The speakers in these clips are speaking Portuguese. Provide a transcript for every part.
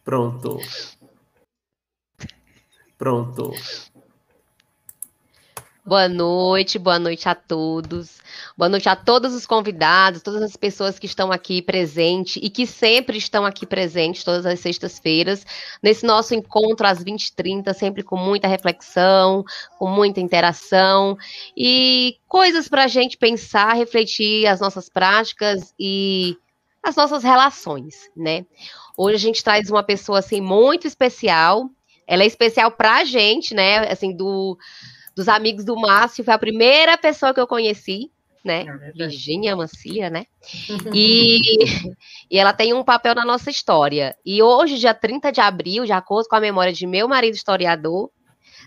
Pronto. Pronto. Boa noite a todos. Boa noite a todos os convidados, todas as pessoas que estão aqui presentes e que sempre estão aqui presentes todas as sextas-feiras, nesse nosso encontro às 20h30, sempre com muita reflexão, com muita interação e coisas para a gente pensar, refletir as nossas práticas e as nossas relações, né? Hoje a gente traz uma pessoa assim muito especial. Ela é especial para a gente, né? Assim, dos amigos do Márcio, foi a primeira pessoa que eu conheci, né? Virgínia Mancia, né? E ela tem um papel na nossa história. E hoje, dia 30 de abril, de acordo com a memória de meu marido historiador,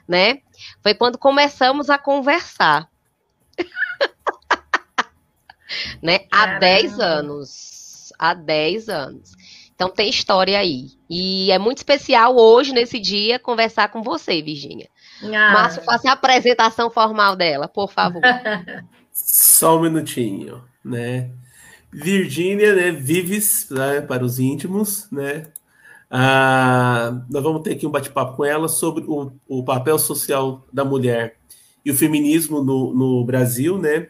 né? Foi quando começamos a conversar. Né? Há 10 anos. Há 10 anos. Então tem história aí. E é muito especial hoje, nesse dia, conversar com você, Virgínia. Márcio, faça a apresentação formal dela, por favor. Só um minutinho, né? Virgínia, né? Vives, né, para os íntimos, né? Nós vamos ter aqui um bate-papo com ela sobre o papel social da mulher e o feminismo no Brasil, né?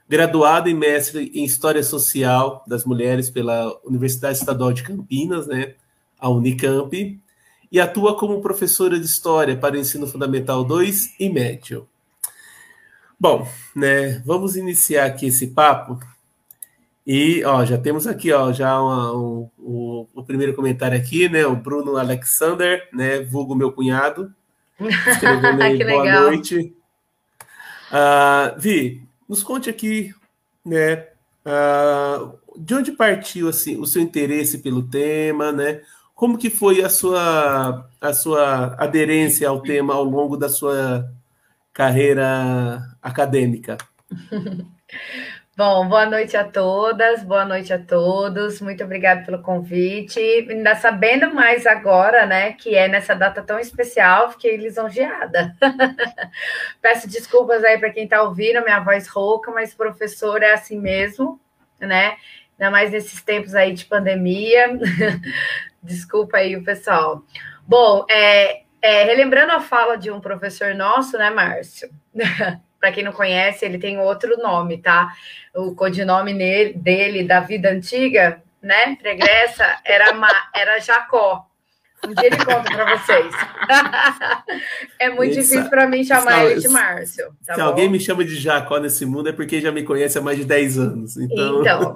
Graduada e mestre em História Social das Mulheres pela Universidade Estadual de Campinas, né? A Unicamp, e atua como professora de História para o Ensino Fundamental 2 e Médio. Bom, né, vamos iniciar aqui esse papo. E ó, já temos aqui já o primeiro comentário aqui, né? O Bruno Alexander, né? Vulgo meu cunhado. Escrevendo aí, boa noite. Vi, nos conte aqui, né? De onde partiu assim, o seu interesse pelo tema, né? Como que foi a sua aderência ao tema ao longo da sua carreira acadêmica? Bom, boa noite a todas, boa noite a todos, muito obrigada pelo convite. Ainda sabendo mais agora, né, que é nessa data tão especial, fiquei lisonjeada. Peço desculpas aí para quem está ouvindo, minha voz rouca, mas professor é assim mesmo, né? Ainda mais nesses tempos aí de pandemia. Desculpa aí o pessoal. Bom, relembrando a fala de um professor nosso, né, Márcio? Para quem não conhece, ele tem outro nome, tá? O codinome dele, da vida antiga, né, pregressa, era Jacó. Um dia ele conta para vocês. É muito difícil para mim chamar ele de Márcio. Tá se bom? Alguém me chama de Jacó nesse mundo é porque já me conhece há mais de 10 anos. Então,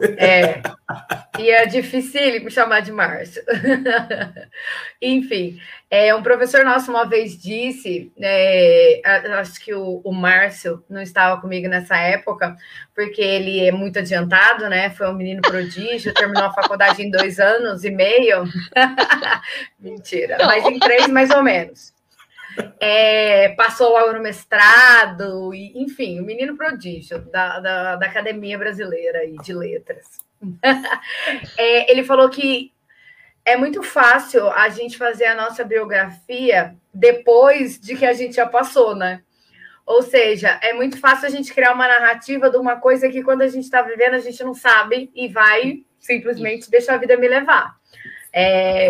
e é difícil me chamar de Márcio. Enfim, um professor nosso uma vez disse, acho que o Márcio não estava comigo nessa época, porque ele é muito adiantado, né? Foi um menino prodígio, terminou a faculdade em 2 anos e meio. Mentira, mas em 3 mais ou menos. Passou logo no mestrado, e, enfim, o menino prodígio da Academia Brasileira de Letras. Ele falou que é muito fácil a gente fazer a nossa biografia depois de que a gente já passou, né? Ou seja, é muito fácil a gente criar uma narrativa de uma coisa que quando a gente está vivendo a gente não sabe e vai simplesmente deixar a vida me levar.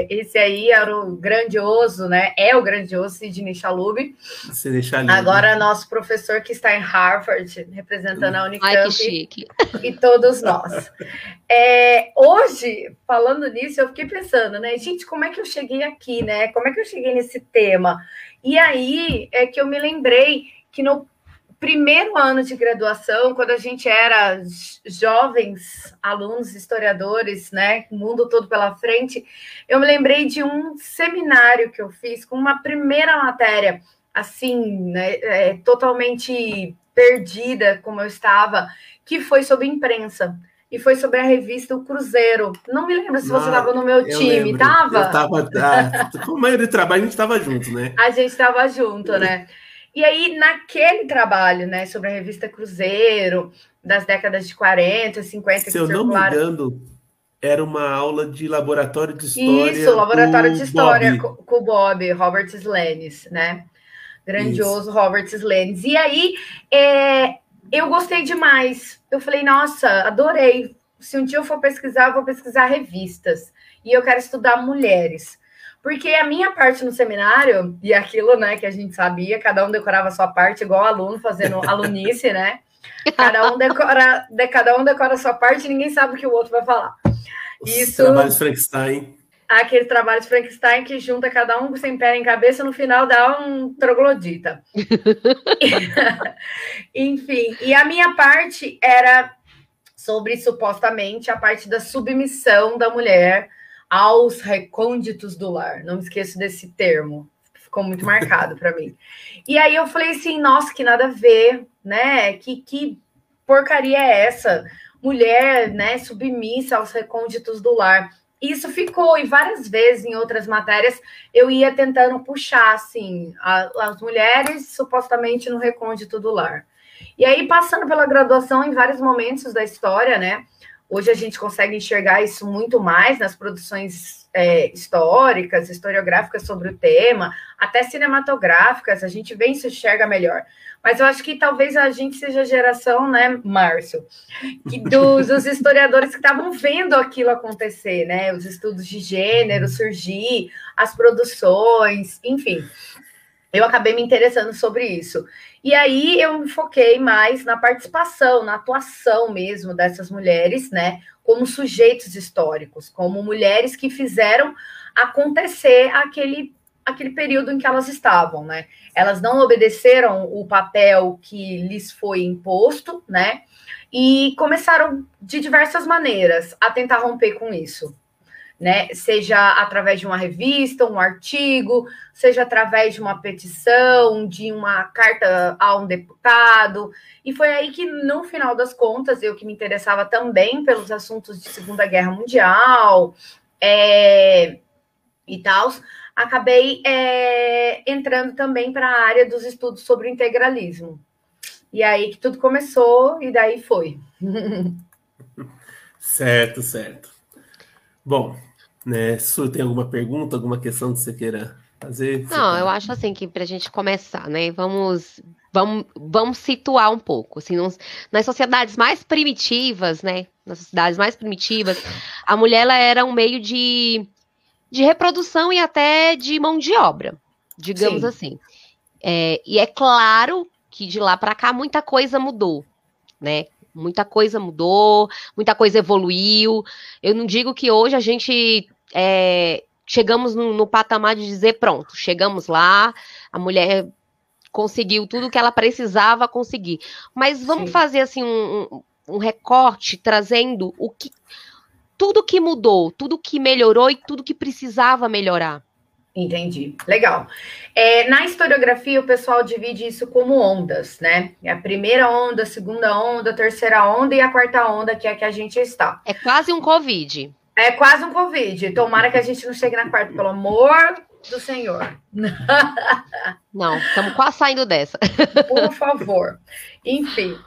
Esse aí era o grandioso, né? É o grandioso Sidney Chalub. Agora nosso professor que está em Harvard, representando a Unicamp. Ai, que chique. E todos nós. Hoje, falando nisso, eu fiquei pensando, né? Gente, como é que eu cheguei aqui, né? Como é que eu cheguei nesse tema? E aí é que eu me lembrei que no primeiro ano de graduação, quando a gente era jovens alunos, historiadores, né, o mundo todo pela frente, eu me lembrei de um seminário que eu fiz com uma primeira matéria, assim, né, totalmente perdida, como eu estava, que foi sobre imprensa. E foi sobre a revista O Cruzeiro. Não me lembro se você estava no meu time, estava? Eu estava. Com a maioria do trabalho, a gente estava junto, né? A gente estava junto, né? E aí, naquele trabalho, né, sobre a revista Cruzeiro, das décadas de 40, 50, se eu não me engano, era uma aula de laboratório de história. Isso, laboratório de história com o Bob, Robert Slenes, né? Grandioso Isso. Robert Slenes. E aí, eu gostei demais. Eu falei, nossa, adorei. Se um dia eu for pesquisar, eu vou pesquisar revistas. E eu quero estudar mulheres. Porque a minha parte no seminário, e aquilo, né, que a gente sabia, cada um decorava a sua parte, igual aluno, fazendo alunice, né? Cada um decora a sua parte e ninguém sabe o que o outro vai falar. Os trabalhos Frankenstein. Aquele trabalho de Frankenstein que junta cada um sem pé nem cabeça, no final dá um troglodita. Enfim, e a minha parte era sobre, supostamente, a parte da submissão da mulher aos recônditos do lar. Não me esqueço desse termo, ficou muito marcado para mim. E aí eu falei assim, nossa, que nada a ver, né? Que porcaria é essa? Mulher, né, submissa aos recônditos do lar. Isso ficou, e várias vezes em outras matérias eu ia tentando puxar, assim, as mulheres supostamente no recôndito do lar. E aí, passando pela graduação em vários momentos da história, né? Hoje a gente consegue enxergar isso muito mais nas produções históricas, historiográficas sobre o tema, até cinematográficas, a gente vê e se enxerga melhor. Mas eu acho que talvez a gente seja a geração, né, Márcio, dos historiadores que estavam vendo aquilo acontecer, né? Os estudos de gênero surgir, as produções, enfim. Eu acabei me interessando sobre isso. E aí eu me foquei mais na participação, na atuação mesmo dessas mulheres, né? Como sujeitos históricos, como mulheres que fizeram acontecer aquele período em que elas estavam, né? Elas não obedeceram o papel que lhes foi imposto, né? E começaram de diversas maneiras a tentar romper com isso, né? Seja através de uma revista, um artigo, seja através de uma petição, de uma carta a um deputado. E foi aí que, no final das contas, eu que me interessava também pelos assuntos de Segunda Guerra Mundial e tal, acabei entrando também para a área dos estudos sobre o integralismo. E aí que tudo começou, e daí foi. Certo, certo. Bom, né, Su, tem alguma pergunta, alguma questão que você queira fazer? Não, eu acho assim que para a gente começar, né? Vamos situar um pouco. Assim, nas sociedades mais primitivas, né? Nas sociedades mais primitivas, a mulher ela era um meio de reprodução e até de mão de obra, digamos Sim. assim. E é claro que de lá para cá muita coisa mudou, né? Muita coisa mudou, muita coisa evoluiu. Eu não digo que hoje a gente chegamos no patamar de dizer, pronto, chegamos lá, a mulher conseguiu tudo o que ela precisava conseguir. Mas vamos fazer assim um recorte, trazendo tudo que mudou, tudo que melhorou e tudo que precisava melhorar. Entendi. Legal. Na historiografia, o pessoal divide isso como ondas, né? A primeira onda, a segunda onda, a terceira onda e a quarta onda, que é a que a gente está. É quase um Covid. É quase um Covid. Tomara que a gente não chegue na quarta, pelo amor do Senhor. Não, estamos quase saindo dessa. Por favor. Enfim,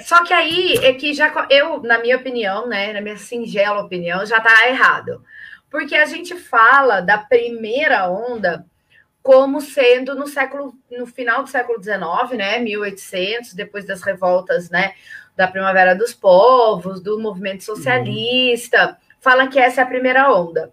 só que aí é que na minha opinião, né, na minha singela opinião, já está errado. Porque a gente fala da primeira onda como sendo no final do século XIX, né, 1800, depois das revoltas, né, da Primavera dos Povos, do movimento socialista, fala que essa é a primeira onda.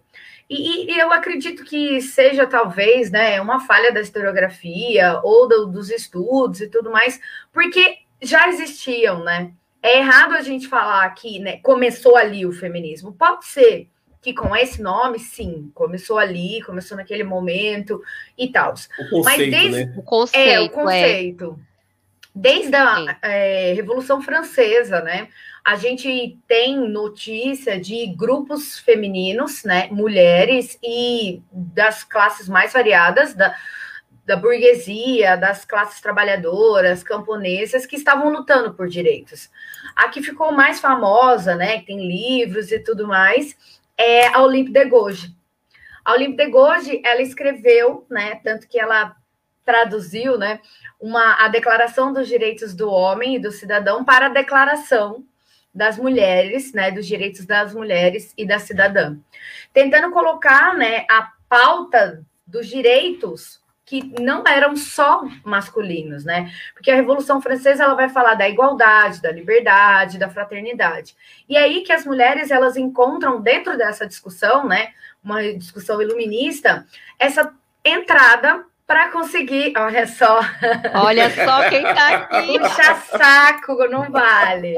E eu acredito que seja, talvez, né, uma falha da historiografia ou dos estudos e tudo mais, porque já existiam, né? É errado a gente falar que, né, começou ali o feminismo. Pode ser que com esse nome, sim, começou ali, começou naquele momento e tal. O conceito, né? O conceito. O conceito. Desde a Revolução Francesa, né? A gente tem notícia de grupos femininos, né? Mulheres e das classes mais variadas, da burguesia, das classes trabalhadoras, camponesas, que estavam lutando por direitos. A que ficou mais famosa, né? Que tem livros e tudo mais, é a Olympe de Gouges. A Olympe de Gouges, ela escreveu, né, tanto que ela traduziu, né, a Declaração dos Direitos do Homem e do Cidadão para a Declaração das Mulheres, né, dos Direitos das Mulheres e da Cidadã, tentando colocar, né, a pauta dos direitos que não eram só masculinos, né? Porque a Revolução Francesa ela vai falar da igualdade, da liberdade, da fraternidade. E é aí que as mulheres elas encontram dentro dessa discussão, né, uma discussão iluminista, essa entrada para conseguir, olha só quem está aqui. Puxa saco, não vale.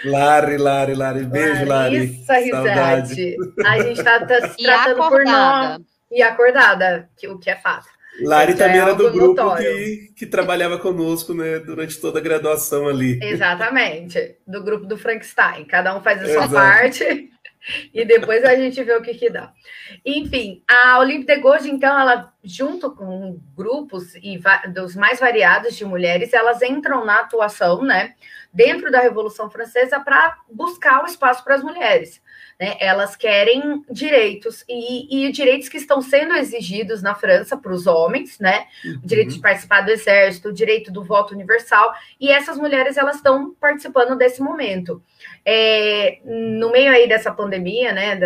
Lari, beijo, Lari. Isso, Risate. A gente está se tratando por nome. E acordada, o que é fato. Lari também era do grupo que trabalhava conosco, né, durante toda a graduação ali. Exatamente, do grupo do Frankenstein. Cada um faz a sua parte e depois a gente vê o que dá. Enfim, a Olympe de Gouges, então, ela, junto com grupos dos mais variados de mulheres, elas entram na atuação, né, dentro da Revolução Francesa para buscar o espaço para as mulheres. Né? Elas querem direitos e direitos que estão sendo exigidos na França para os homens, né? O direito de participar do exército, o direito do voto universal, e essas mulheres elas estão participando desse momento. No meio aí dessa pandemia, né?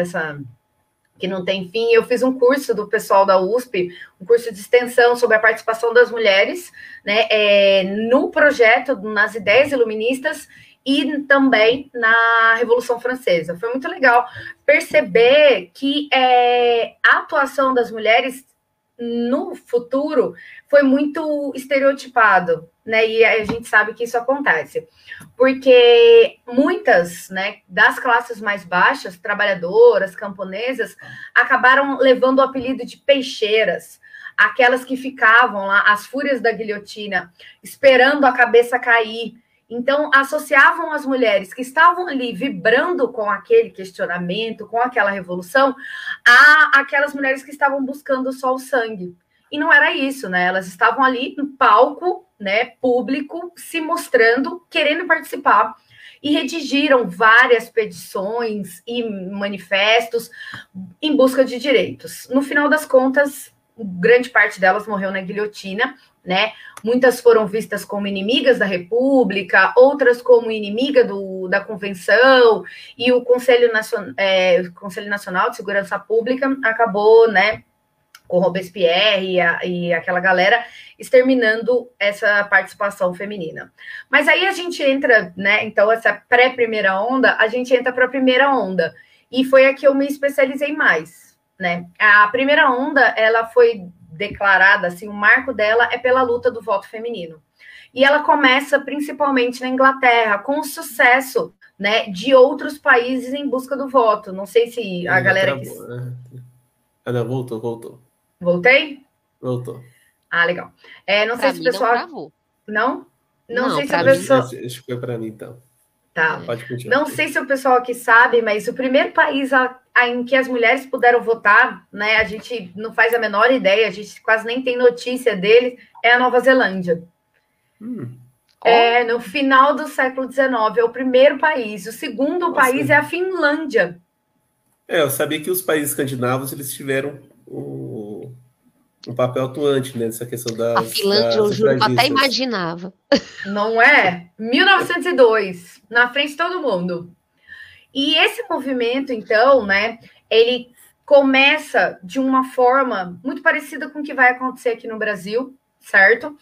Que não tem fim, eu fiz um curso do pessoal da USP, um curso de extensão sobre a participação das mulheres, né, no projeto, nas ideias iluministas e também na Revolução Francesa. Foi muito legal perceber que a atuação das mulheres no futuro foi muito estereotipado, né? E a gente sabe que isso acontece, porque muitas, né, das classes mais baixas, trabalhadoras, camponesas, acabaram levando o apelido de peixeiras, aquelas que ficavam lá, as fúrias da guilhotina, esperando a cabeça cair. Então, associavam as mulheres que estavam ali vibrando com aquele questionamento, com aquela revolução, a aquelas mulheres que estavam buscando só o sangue. E não era isso, né? Elas estavam ali no palco, né, público, se mostrando, querendo participar. E redigiram várias petições e manifestos em busca de direitos. No final das contas, grande parte delas morreu na guilhotina, né? Muitas foram vistas como inimigas da República, outras como inimiga da Convenção, e o Conselho Nacional de Segurança Pública acabou, né, com Robespierre e aquela galera exterminando essa participação feminina. Mas aí a gente entra, né, então essa pré-primeira onda, a gente entra para a primeira onda, e foi a que eu me especializei mais, né? A primeira onda, ela foi declarada, assim, o marco dela é pela luta do voto feminino. E ela começa principalmente na Inglaterra, com o sucesso, né, de outros países em busca do voto. Não sei se a galera... Não, voltou. Voltei? Voltou. Ah, legal. Não sei se o pessoal... Não? Não sei se a pessoa... Acho que foi para mim, então. Tá. Pode continuar. Não sei se o pessoal aqui sabe, mas o primeiro país em que as mulheres puderam votar, né, a gente não faz a menor ideia, a gente quase nem tem notícia dele, é a Nova Zelândia. No final do século XIX, é o primeiro país. O segundo país é a Finlândia. Eu sabia que os países escandinavos eles tiveram um papel atuante, né, nessa questão a Finlândia, eu juro, eu até imaginava. Não é? 1902, na frente de todo mundo. E esse movimento, então, né, ele começa de uma forma muito parecida com o que vai acontecer aqui no Brasil, certo?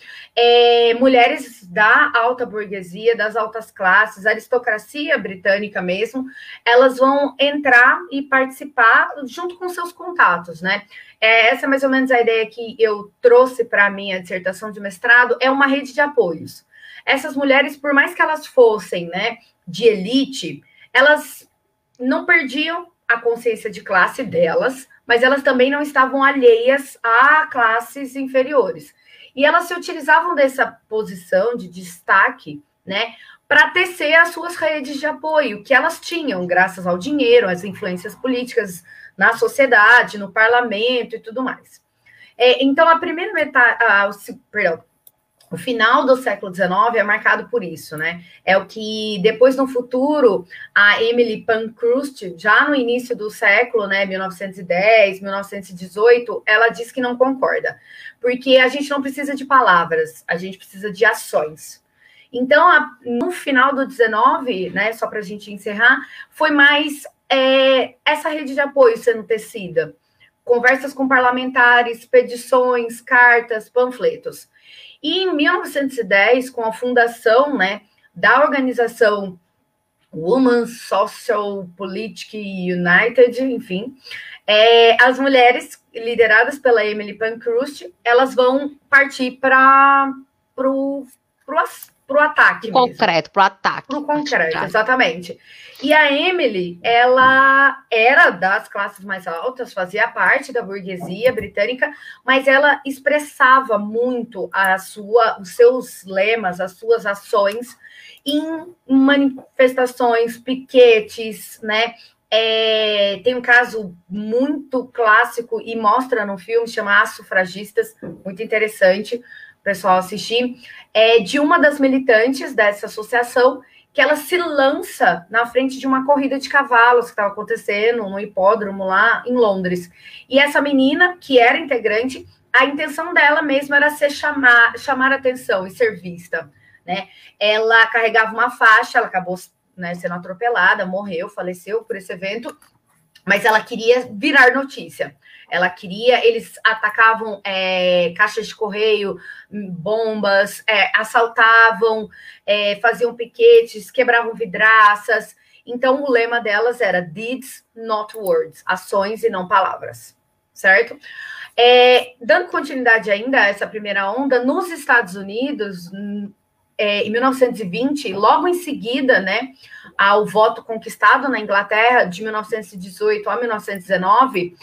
Mulheres da alta burguesia, das altas classes, aristocracia britânica mesmo, elas vão entrar e participar junto com seus contatos, né? Essa é mais ou menos a ideia que eu trouxe para a minha dissertação de mestrado, é uma rede de apoios. Essas mulheres, por mais que elas fossem, né, de elite, elas não perdiam a consciência de classe delas, mas elas também não estavam alheias a classes inferiores. E elas se utilizavam dessa posição de destaque, né, para tecer as suas redes de apoio, que elas tinham, graças ao dinheiro, às influências políticas na sociedade, no parlamento e tudo mais. Então, a primeira o final do século XIX é marcado por isso, né? É o que, depois, no futuro, a Emily Pankhurst, já no início do século, né, 1910, 1918, ela diz que não concorda, porque a gente não precisa de palavras, a gente precisa de ações. Então, no final do 19, né, só para a gente encerrar, foi mais essa rede de apoio sendo tecida, conversas com parlamentares, petições, cartas, panfletos. E em 1910, com a fundação, né, da organização Women Social Politic United, enfim, as mulheres lideradas pela Emily Pankhurst, elas vão partir para o ataque. Pro concreto, pro ataque. Pro concreto, exatamente. E a Emily, ela era das classes mais altas, fazia parte da burguesia britânica, mas ela expressava muito os seus lemas, as suas ações em manifestações, piquetes, né? Tem um caso muito clássico e mostra no filme, chama As Sufragistas, muito interessante o pessoal assistir, de uma das militantes dessa associação, que ela se lança na frente de uma corrida de cavalos que estava acontecendo no hipódromo lá em Londres. E essa menina, que era integrante, a intenção dela mesma era chamar atenção e ser vista, né? Ela carregava uma faixa, ela acabou, né, sendo atropelada, morreu, faleceu por esse evento, mas ela queria virar notícia. Eles atacavam caixas de correio, bombas, assaltavam, faziam piquetes, quebravam vidraças. Então, o lema delas era Deeds, not words, ações e não palavras, certo? Dando continuidade ainda a essa primeira onda, nos Estados Unidos, em 1920, logo em seguida, né, ao voto conquistado na Inglaterra, de 1918 a 1919,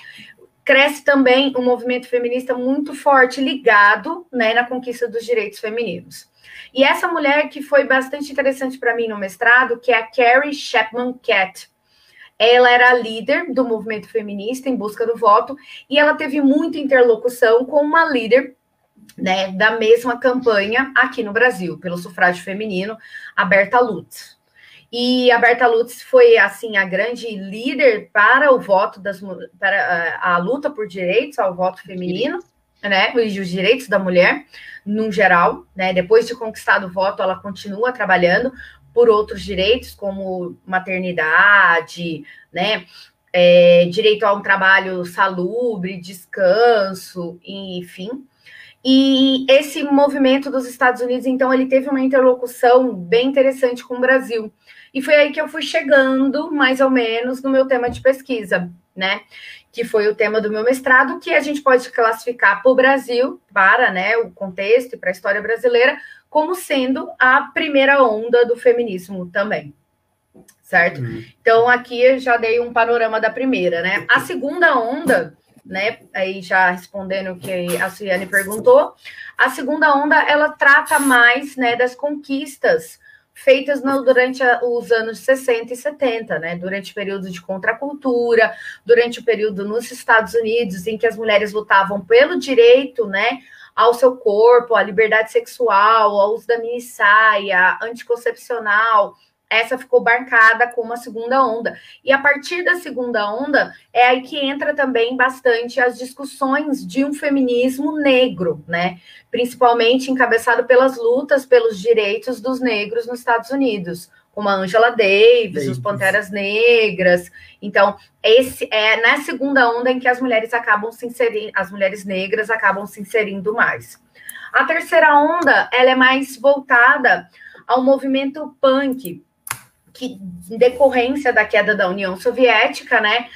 cresce também um movimento feminista muito forte, ligado, né, na conquista dos direitos femininos. E essa mulher que foi bastante interessante para mim no mestrado, que é a Carrie Chapman Catt. Ela era a líder do movimento feminista em busca do voto, e ela teve muita interlocução com uma líder, né, da mesma campanha aqui no Brasil, pelo sufrágio feminino, a Berta Lutz. E a Berta Lutz foi, assim, a grande líder para o voto para a luta por direitos ao voto feminino, né, e os direitos da mulher, no geral, né. Depois de conquistado o voto, ela continua trabalhando por outros direitos, como maternidade, né, direito a um trabalho salubre, descanso, enfim. E esse movimento dos Estados Unidos, então, ele teve uma interlocução bem interessante com o Brasil. E foi aí que eu fui chegando, mais ou menos, no meu tema de pesquisa, né? Que foi o tema do meu mestrado, que a gente pode classificar para o Brasil, para, né, o contexto e para a história brasileira, como sendo a primeira onda do feminismo também, certo? Então, aqui eu já dei um panorama da primeira, né? A segunda onda, né, aí já respondendo o que a Suiane perguntou, a segunda onda, ela trata mais, né, das conquistas feitas durante os anos 60 e 70, né, durante o período de contracultura, durante o período nos Estados Unidos, em que as mulheres lutavam pelo direito, né, ao seu corpo, à liberdade sexual, ao uso da minissaia, anticoncepcional. Essa ficou marcada como a segunda onda. E a partir da segunda onda, é aí que entra também bastante as discussões de um feminismo negro, né? Principalmente encabeçado pelas lutas pelos direitos dos negros nos Estados Unidos, como a Angela Davis, os Panteras Negras. Então, esse é na segunda onda em que as mulheres acabam se inserindo, as mulheres negras acabam se inserindo mais. A terceira onda, ela é mais voltada ao movimento punk, que, em decorrência da queda da União Soviética, né,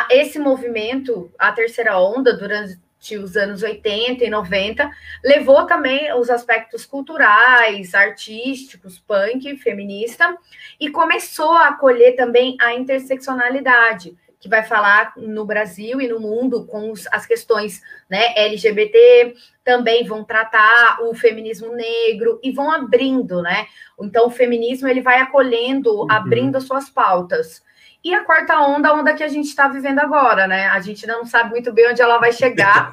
esse movimento, a terceira onda, durante os anos 80 e 90, levou também os aspectos culturais, artísticos, punk, feminista, e começou a acolher também a interseccionalidade, que vai falar no Brasil e no mundo com as questões, né, LGBT, também vão tratar o feminismo negro e vão abrindo, né? Então, o feminismo, ele vai acolhendo, abrindo as suas pautas. E a quarta onda, a onda que a gente está vivendo agora, né? A gente ainda não sabe muito bem onde ela vai chegar,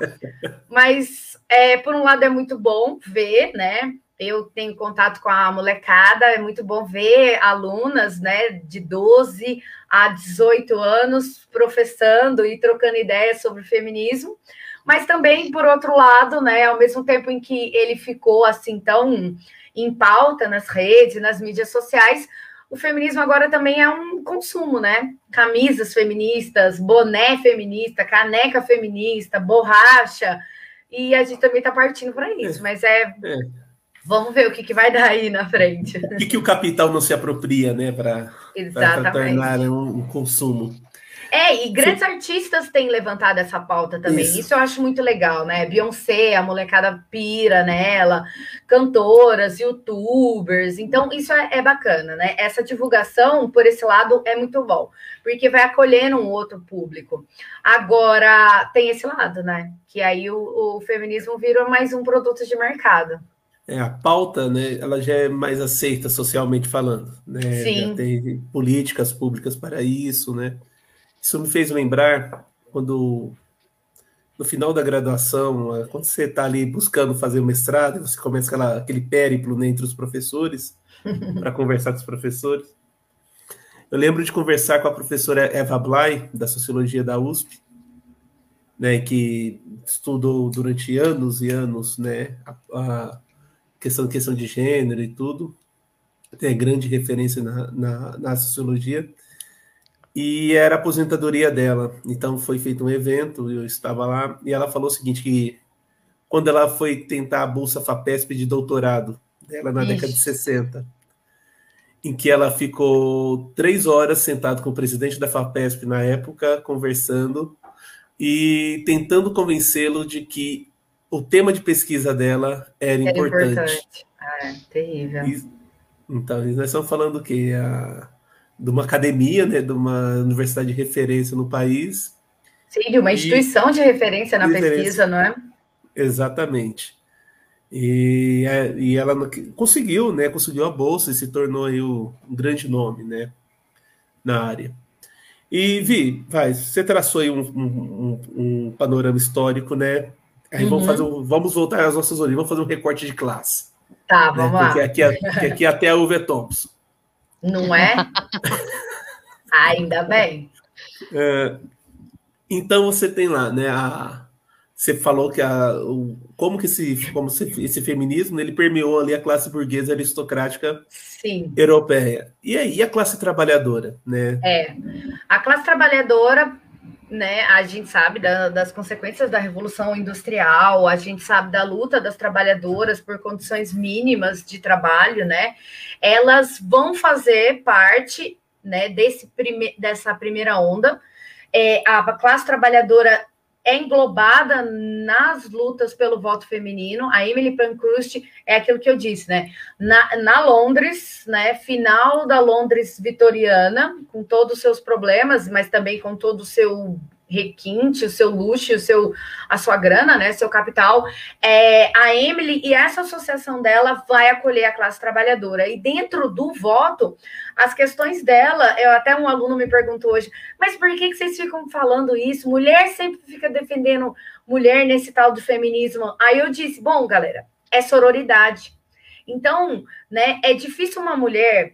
mas, por um lado, é muito bom ver, né? Eu tenho contato com a molecada, é muito bom ver alunas, né, de 12 a 18 anos professando e trocando ideias sobre feminismo, mas também, por outro lado, né, ao mesmo tempo em que ele ficou assim tão em pauta nas redes, nas mídias sociais, o feminismo agora também é um consumo, né? Camisas feministas, boné feminista, caneca feminista, borracha, e a gente também está partindo para isso, mas vamos ver o que vai dar aí na frente. O que o capital não se apropria, né, para tornar um consumo. E grandes artistas têm levantado essa pauta também. Isso eu acho muito legal, né? Beyoncé, a molecada pira nela, cantoras, youtubers. Então, isso é bacana, né? Essa divulgação, por esse lado, é muito bom, porque vai acolhendo um outro público. Agora, tem esse lado, né? Que aí o feminismo vira mais um produto de mercado. A pauta, né, ela já é mais aceita socialmente falando, né? Sim. Já tem políticas públicas para isso, né? Isso me fez lembrar quando, no final da graduação, quando você está ali buscando fazer o mestrado, você começa aquele périplo, né, entre os professores, para conversar com os professores. Eu lembro de conversar com a professora Eva Blay, da Sociologia da USP, né, que estudou durante anos e anos, né, a questão de gênero e tudo, tem grande referência na sociologia. E era a aposentadoria dela. Então foi feito um evento, eu estava lá, e ela falou o seguinte, que quando ela foi tentar a Bolsa FAPESP de doutorado, dela na década de 60, em que ela ficou 3 horas sentada com o presidente da FAPESP na época, conversando, e tentando convencê-lo de que o tema de pesquisa dela era importante. Terrível. Então, nós estamos falando o quê? De uma academia, né, de uma universidade de referência no país. Sim, de uma instituição de referência na pesquisa, não é? Exatamente. E ela conseguiu, né, conseguiu a bolsa e se tornou aí um grande nome, né, na área. E Vi, você traçou aí um panorama histórico, né? Aí vamos voltar às nossas origens, vamos fazer um recorte de classe. Tá, vamos lá. Porque aqui até a uva é Thompson. Não é? Ainda bem. Então você tem lá, né? Você falou que como esse feminismo, ele permeou ali a classe burguesa aristocrática. Sim. Europeia. E aí, a classe trabalhadora, né? A classe trabalhadora, né? A gente sabe das consequências da Revolução Industrial, a gente sabe da luta das trabalhadoras por condições mínimas de trabalho, né? Elas vão fazer parte, né, dessa primeira onda. A classe trabalhadora é englobada nas lutas pelo voto feminino. A Emily Pankhurst é aquilo que eu disse, né? Na Londres, né? Final da Londres vitoriana, com todos os seus problemas, mas também com todo o seu requinte, o seu luxo, a sua grana, né? Seu capital. A Emily e essa associação dela vai acolher a classe trabalhadora. E dentro do voto, as questões dela, até um aluno me perguntou hoje, mas por que vocês ficam falando isso? Mulher sempre fica defendendo mulher nesse tal do feminismo. Aí eu disse, bom, galera, é sororidade. Então, né, é difícil uma mulher,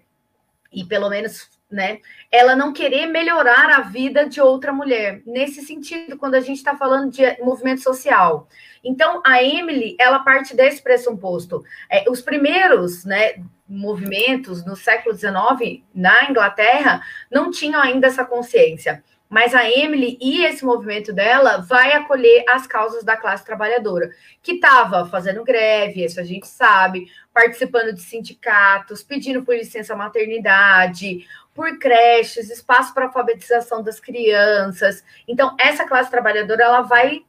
e pelo menos, né, ela não querer melhorar a vida de outra mulher. Nesse sentido, quando a gente está falando de movimento social. Então, a Emily, ela parte desse pressuposto. Os primeiros, né, movimentos no século XIX, na Inglaterra, não tinham ainda essa consciência. Mas a Emily e esse movimento dela vai acolher as causas da classe trabalhadora, que estava fazendo greve, isso a gente sabe, participando de sindicatos, pedindo por licença maternidade, por creches, espaço para alfabetização das crianças. Então, essa classe trabalhadora, ela vai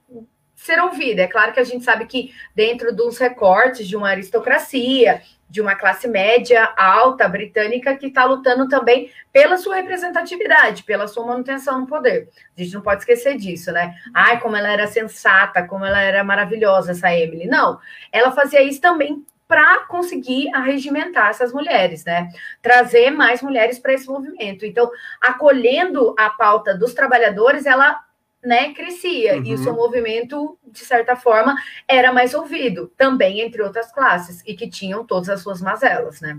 ser ouvida. É claro que a gente sabe que dentro dos recortes de uma aristocracia, de uma classe média alta britânica que está lutando também pela sua representatividade, pela sua manutenção no poder. A gente não pode esquecer disso, né? Ai, como ela era sensata, como ela era maravilhosa, essa Emily. Não, ela fazia isso também para conseguir arregimentar essas mulheres, né? Trazer mais mulheres para esse movimento. Então, acolhendo a pauta dos trabalhadores, ela, né, crescia, e o seu movimento, de certa forma, era mais ouvido, também entre outras classes, e que tinham todas as suas mazelas, né?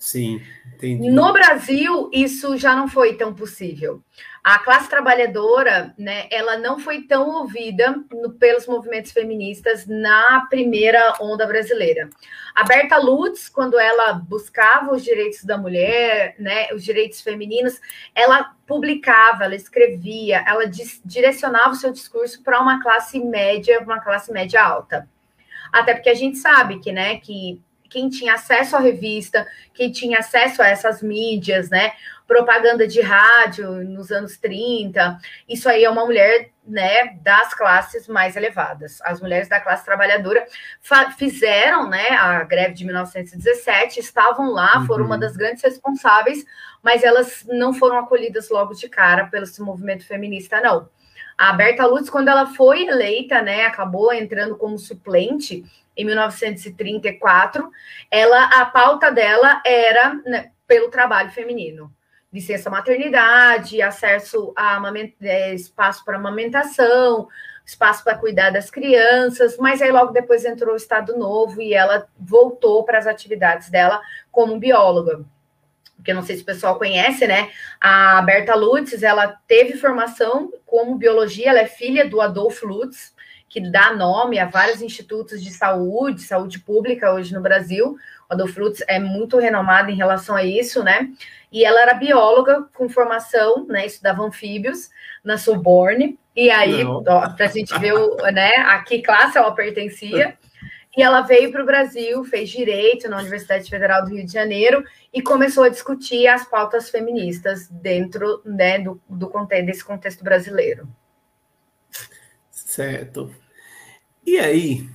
Sim, entendi. No Brasil, isso já não foi tão possível. A classe trabalhadora, né, ela não foi tão ouvida pelos movimentos feministas na primeira onda brasileira. A Berta Lutz, quando ela buscava os direitos da mulher, né, os direitos femininos, ela publicava, ela escrevia, ela direcionava o seu discurso para uma classe média alta. Até porque a gente sabe que, né, que quem tinha acesso à revista, quem tinha acesso a essas mídias, né, propaganda de rádio nos anos 30, isso aí é uma mulher, né, das classes mais elevadas. As mulheres da classe trabalhadora fizeram, né, a greve de 1917, estavam lá, foram uma das grandes responsáveis, mas elas não foram acolhidas logo de cara pelo movimento feminista, não. A Berta Lutz, quando ela foi eleita, né, acabou entrando como suplente em 1934, a pauta dela era, né, pelo trabalho feminino. Licença maternidade, acesso a espaço para amamentação, espaço para cuidar das crianças, mas aí logo depois entrou o Estado Novo e ela voltou para as atividades dela como bióloga. Porque eu não sei se o pessoal conhece, né? A Berta Lutz, ela teve formação como biologia, ela é filha do Adolfo Lutz, que dá nome a vários institutos de saúde pública hoje no Brasil. O Adolfo Lutz é muito renomado em relação a isso, né? E ela era bióloga com formação, né? Estudava anfíbios na Sorbonne. E aí, para a gente ver, né, a que classe ela pertencia. E ela veio para o Brasil, fez direito na Universidade Federal do Rio de Janeiro e começou a discutir as pautas feministas dentro, né, desse contexto brasileiro. Certo. E aí,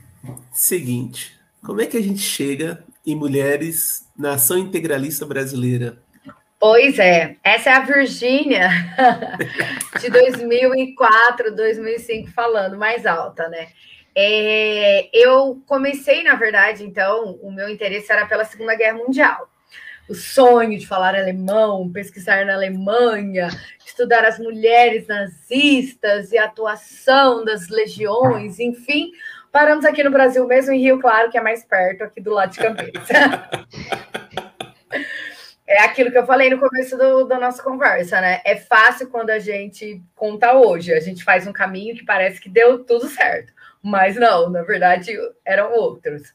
seguinte, como é que a gente chega em mulheres na ação integralista brasileira? Pois é, essa é a Virgínia de 2004, 2005 falando mais alta, né? Eu comecei, na verdade, então, o meu interesse era pela Segunda Guerra Mundial. O sonho de falar alemão, pesquisar na Alemanha, estudar as mulheres nazistas e a atuação das legiões, enfim. Paramos aqui no Brasil mesmo, em Rio Claro, que é mais perto, aqui do lado de Campinas. É aquilo que eu falei no começo da nossa conversa, né? É fácil quando a gente conta hoje. A gente faz um caminho que parece que deu tudo certo. Mas não, na verdade, eram outros.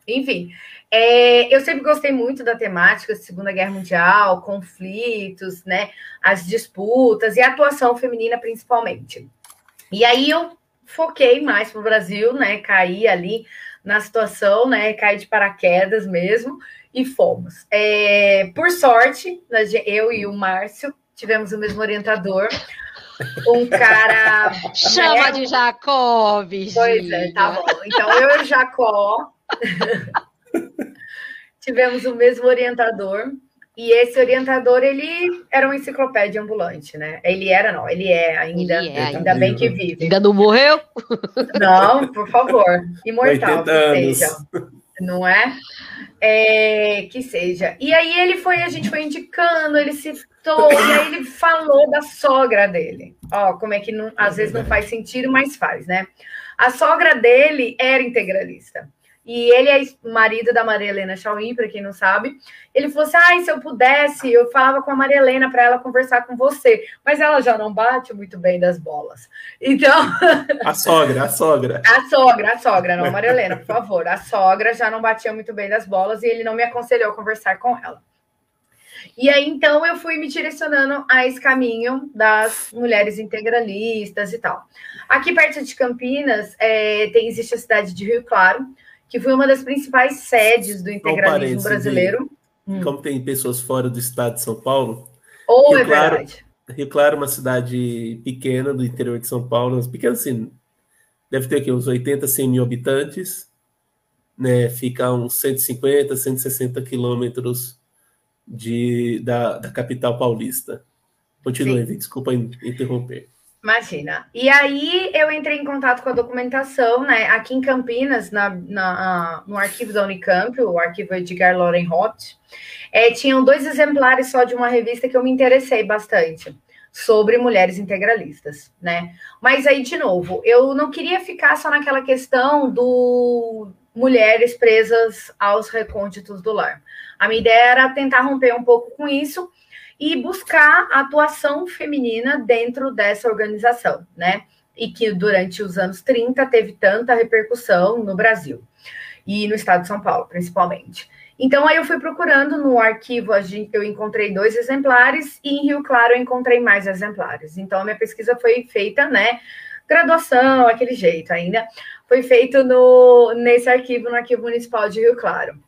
Enfim, eu sempre gostei muito da temática de Segunda Guerra Mundial, conflitos, né? As disputas e a atuação feminina, principalmente. E aí eu foquei mais para o Brasil, né? Caí ali na situação, né? Caí de paraquedas mesmo. E fomos. Por sorte, eu e o Márcio tivemos o mesmo orientador. Um cara... Chama de Jacó, Pois é, tá bom. Então, eu e o Jacó tivemos o mesmo orientador. E esse orientador, ele era uma enciclopédia ambulante, né? Ele é ainda. Ainda bem que vive. Ainda não morreu? Não, por favor. Imortal, que seja. Não é? Que seja. E aí a gente foi indicando, ele citou, e aí ele falou da sogra dele. Ó, como é que às vezes não faz sentido, mas faz, né? A sogra dele era integralista. E ele é marido da Maria Helena Chauí, para quem não sabe. Ele falou assim, se eu pudesse, eu falava com a Maria Helena para ela conversar com você. Mas ela já não bate muito bem das bolas. Então... A sogra. A sogra, não, Maria Helena, por favor. A sogra já não batia muito bem das bolas e ele não me aconselhou a conversar com ela. E aí, então, eu fui me direcionando a esse caminho das mulheres integralistas e tal. Aqui perto de Campinas, existe a cidade de Rio Claro, que foi uma das principais sedes do integralismo brasileiro. Como tem pessoas fora do estado de São Paulo... Verdade. Rio Claro é uma cidade pequena do interior de São Paulo, pequena assim, deve ter aqui uns 80, 100 mil habitantes, né? Fica a uns 150, 160 quilômetros da capital paulista. Continue, desculpa interromper. Imagina. E aí eu entrei em contato com a documentação, né? Aqui em Campinas, no arquivo da Unicamp, o arquivo Edgar Lorenroth, tinham 2 exemplares só de uma revista que eu me interessei bastante, sobre mulheres integralistas, né? Mas aí, de novo, eu não queria ficar só naquela questão mulheres presas aos recônditos do lar. A minha ideia era tentar romper um pouco com isso e buscar a atuação feminina dentro dessa organização, né? E que durante os anos 30 teve tanta repercussão no Brasil e no estado de São Paulo, principalmente. Então, aí eu fui procurando no arquivo, eu encontrei 2 exemplares e em Rio Claro eu encontrei mais exemplares. Então, a minha pesquisa foi feita, né? Graduação, aquele jeito ainda, foi feito nesse arquivo, no Arquivo Municipal de Rio Claro.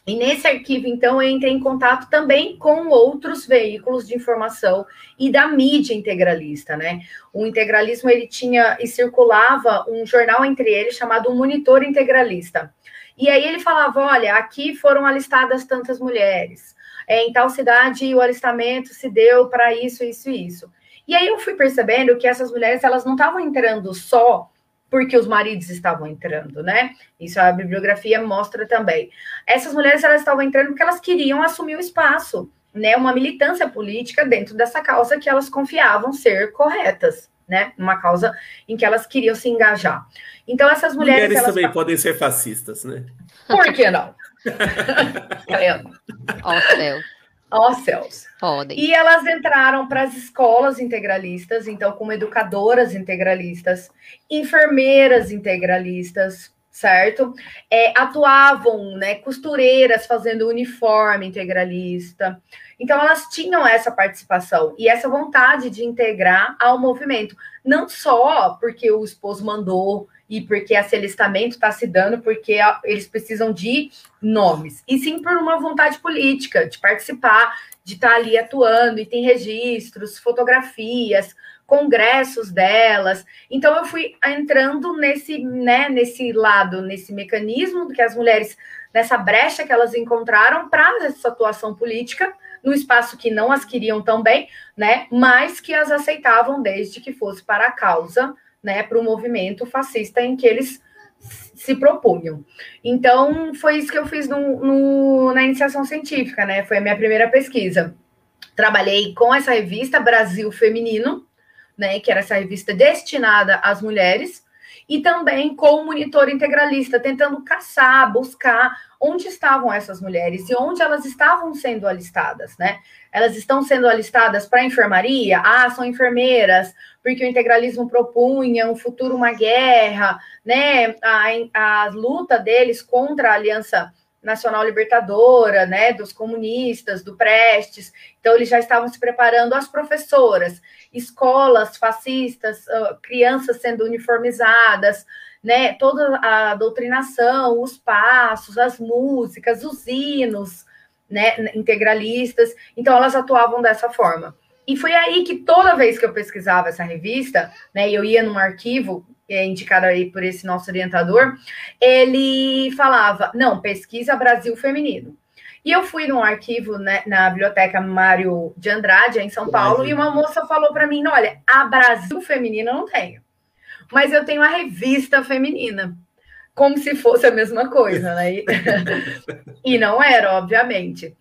E nesse arquivo, então, eu entrei em contato também com outros veículos de informação e da mídia integralista, né? O integralismo, ele tinha e circulava um jornal entre eles chamado Monitor Integralista. E aí ele falava, olha, aqui foram alistadas tantas mulheres, em tal cidade o alistamento se deu para isso, isso e isso. E aí eu fui percebendo que essas mulheres, elas não estavam entrando só porque os maridos estavam entrando, né? Isso a bibliografia mostra também. Essas mulheres, elas estavam entrando porque elas queriam assumir o espaço, né? Uma militância política dentro dessa causa que elas confiavam ser corretas, né? Uma causa em que elas queriam se engajar. Então, essas mulheres... Mulheres também podem ser fascistas, né? Por que não? Ó céu. Ó céus. Podem. E elas entraram para as escolas integralistas, então, como educadoras integralistas, enfermeiras integralistas, certo? Atuavam, né, costureiras fazendo uniforme integralista. Então, elas tinham essa participação e essa vontade de integrar ao movimento. Não só porque o esposo mandou e porque esse alistamento está se dando, porque eles precisam de nomes, e sim por uma vontade política, de participar, de estar ali atuando, e tem registros, fotografias, congressos delas. Então, eu fui entrando nesse lado, nesse mecanismo que as mulheres, nessa brecha que elas encontraram para essa atuação política, no espaço que não as queriam tão bem, né, mas que as aceitavam desde que fosse para a causa, né, para o movimento fascista em que eles se propunham. Então, foi isso que eu fiz na iniciação científica, né? Foi a minha primeira pesquisa. Trabalhei com essa revista Brasil Feminino, né, que era essa revista destinada às mulheres, e também com o Monitor Integralista, tentando caçar, buscar onde estavam essas mulheres e onde elas estavam sendo alistadas, né? Elas estão sendo alistadas para a enfermaria? Ah, são enfermeiras, porque o integralismo propunha um futuro, uma guerra, né? A luta deles contra a Aliança Nacional Libertadora, né, dos comunistas, do Prestes. Então, eles já estavam se preparando, as professoras, escolas fascistas, crianças sendo uniformizadas, né, toda a doutrinação, os passos, as músicas, os hinos, né, integralistas. Então, elas atuavam dessa forma. E foi aí que toda vez que eu pesquisava essa revista, né, eu ia num arquivo, indicado aí por esse nosso orientador, ele falava, não, pesquisa Brasil Feminino. E eu fui num arquivo, né, na Biblioteca Mário de Andrade, em São Paulo, e uma moça falou para mim, olha, a Brasil Feminino eu não tenho, mas eu tenho a revista feminina, como se fosse a mesma coisa, né? E não era, obviamente.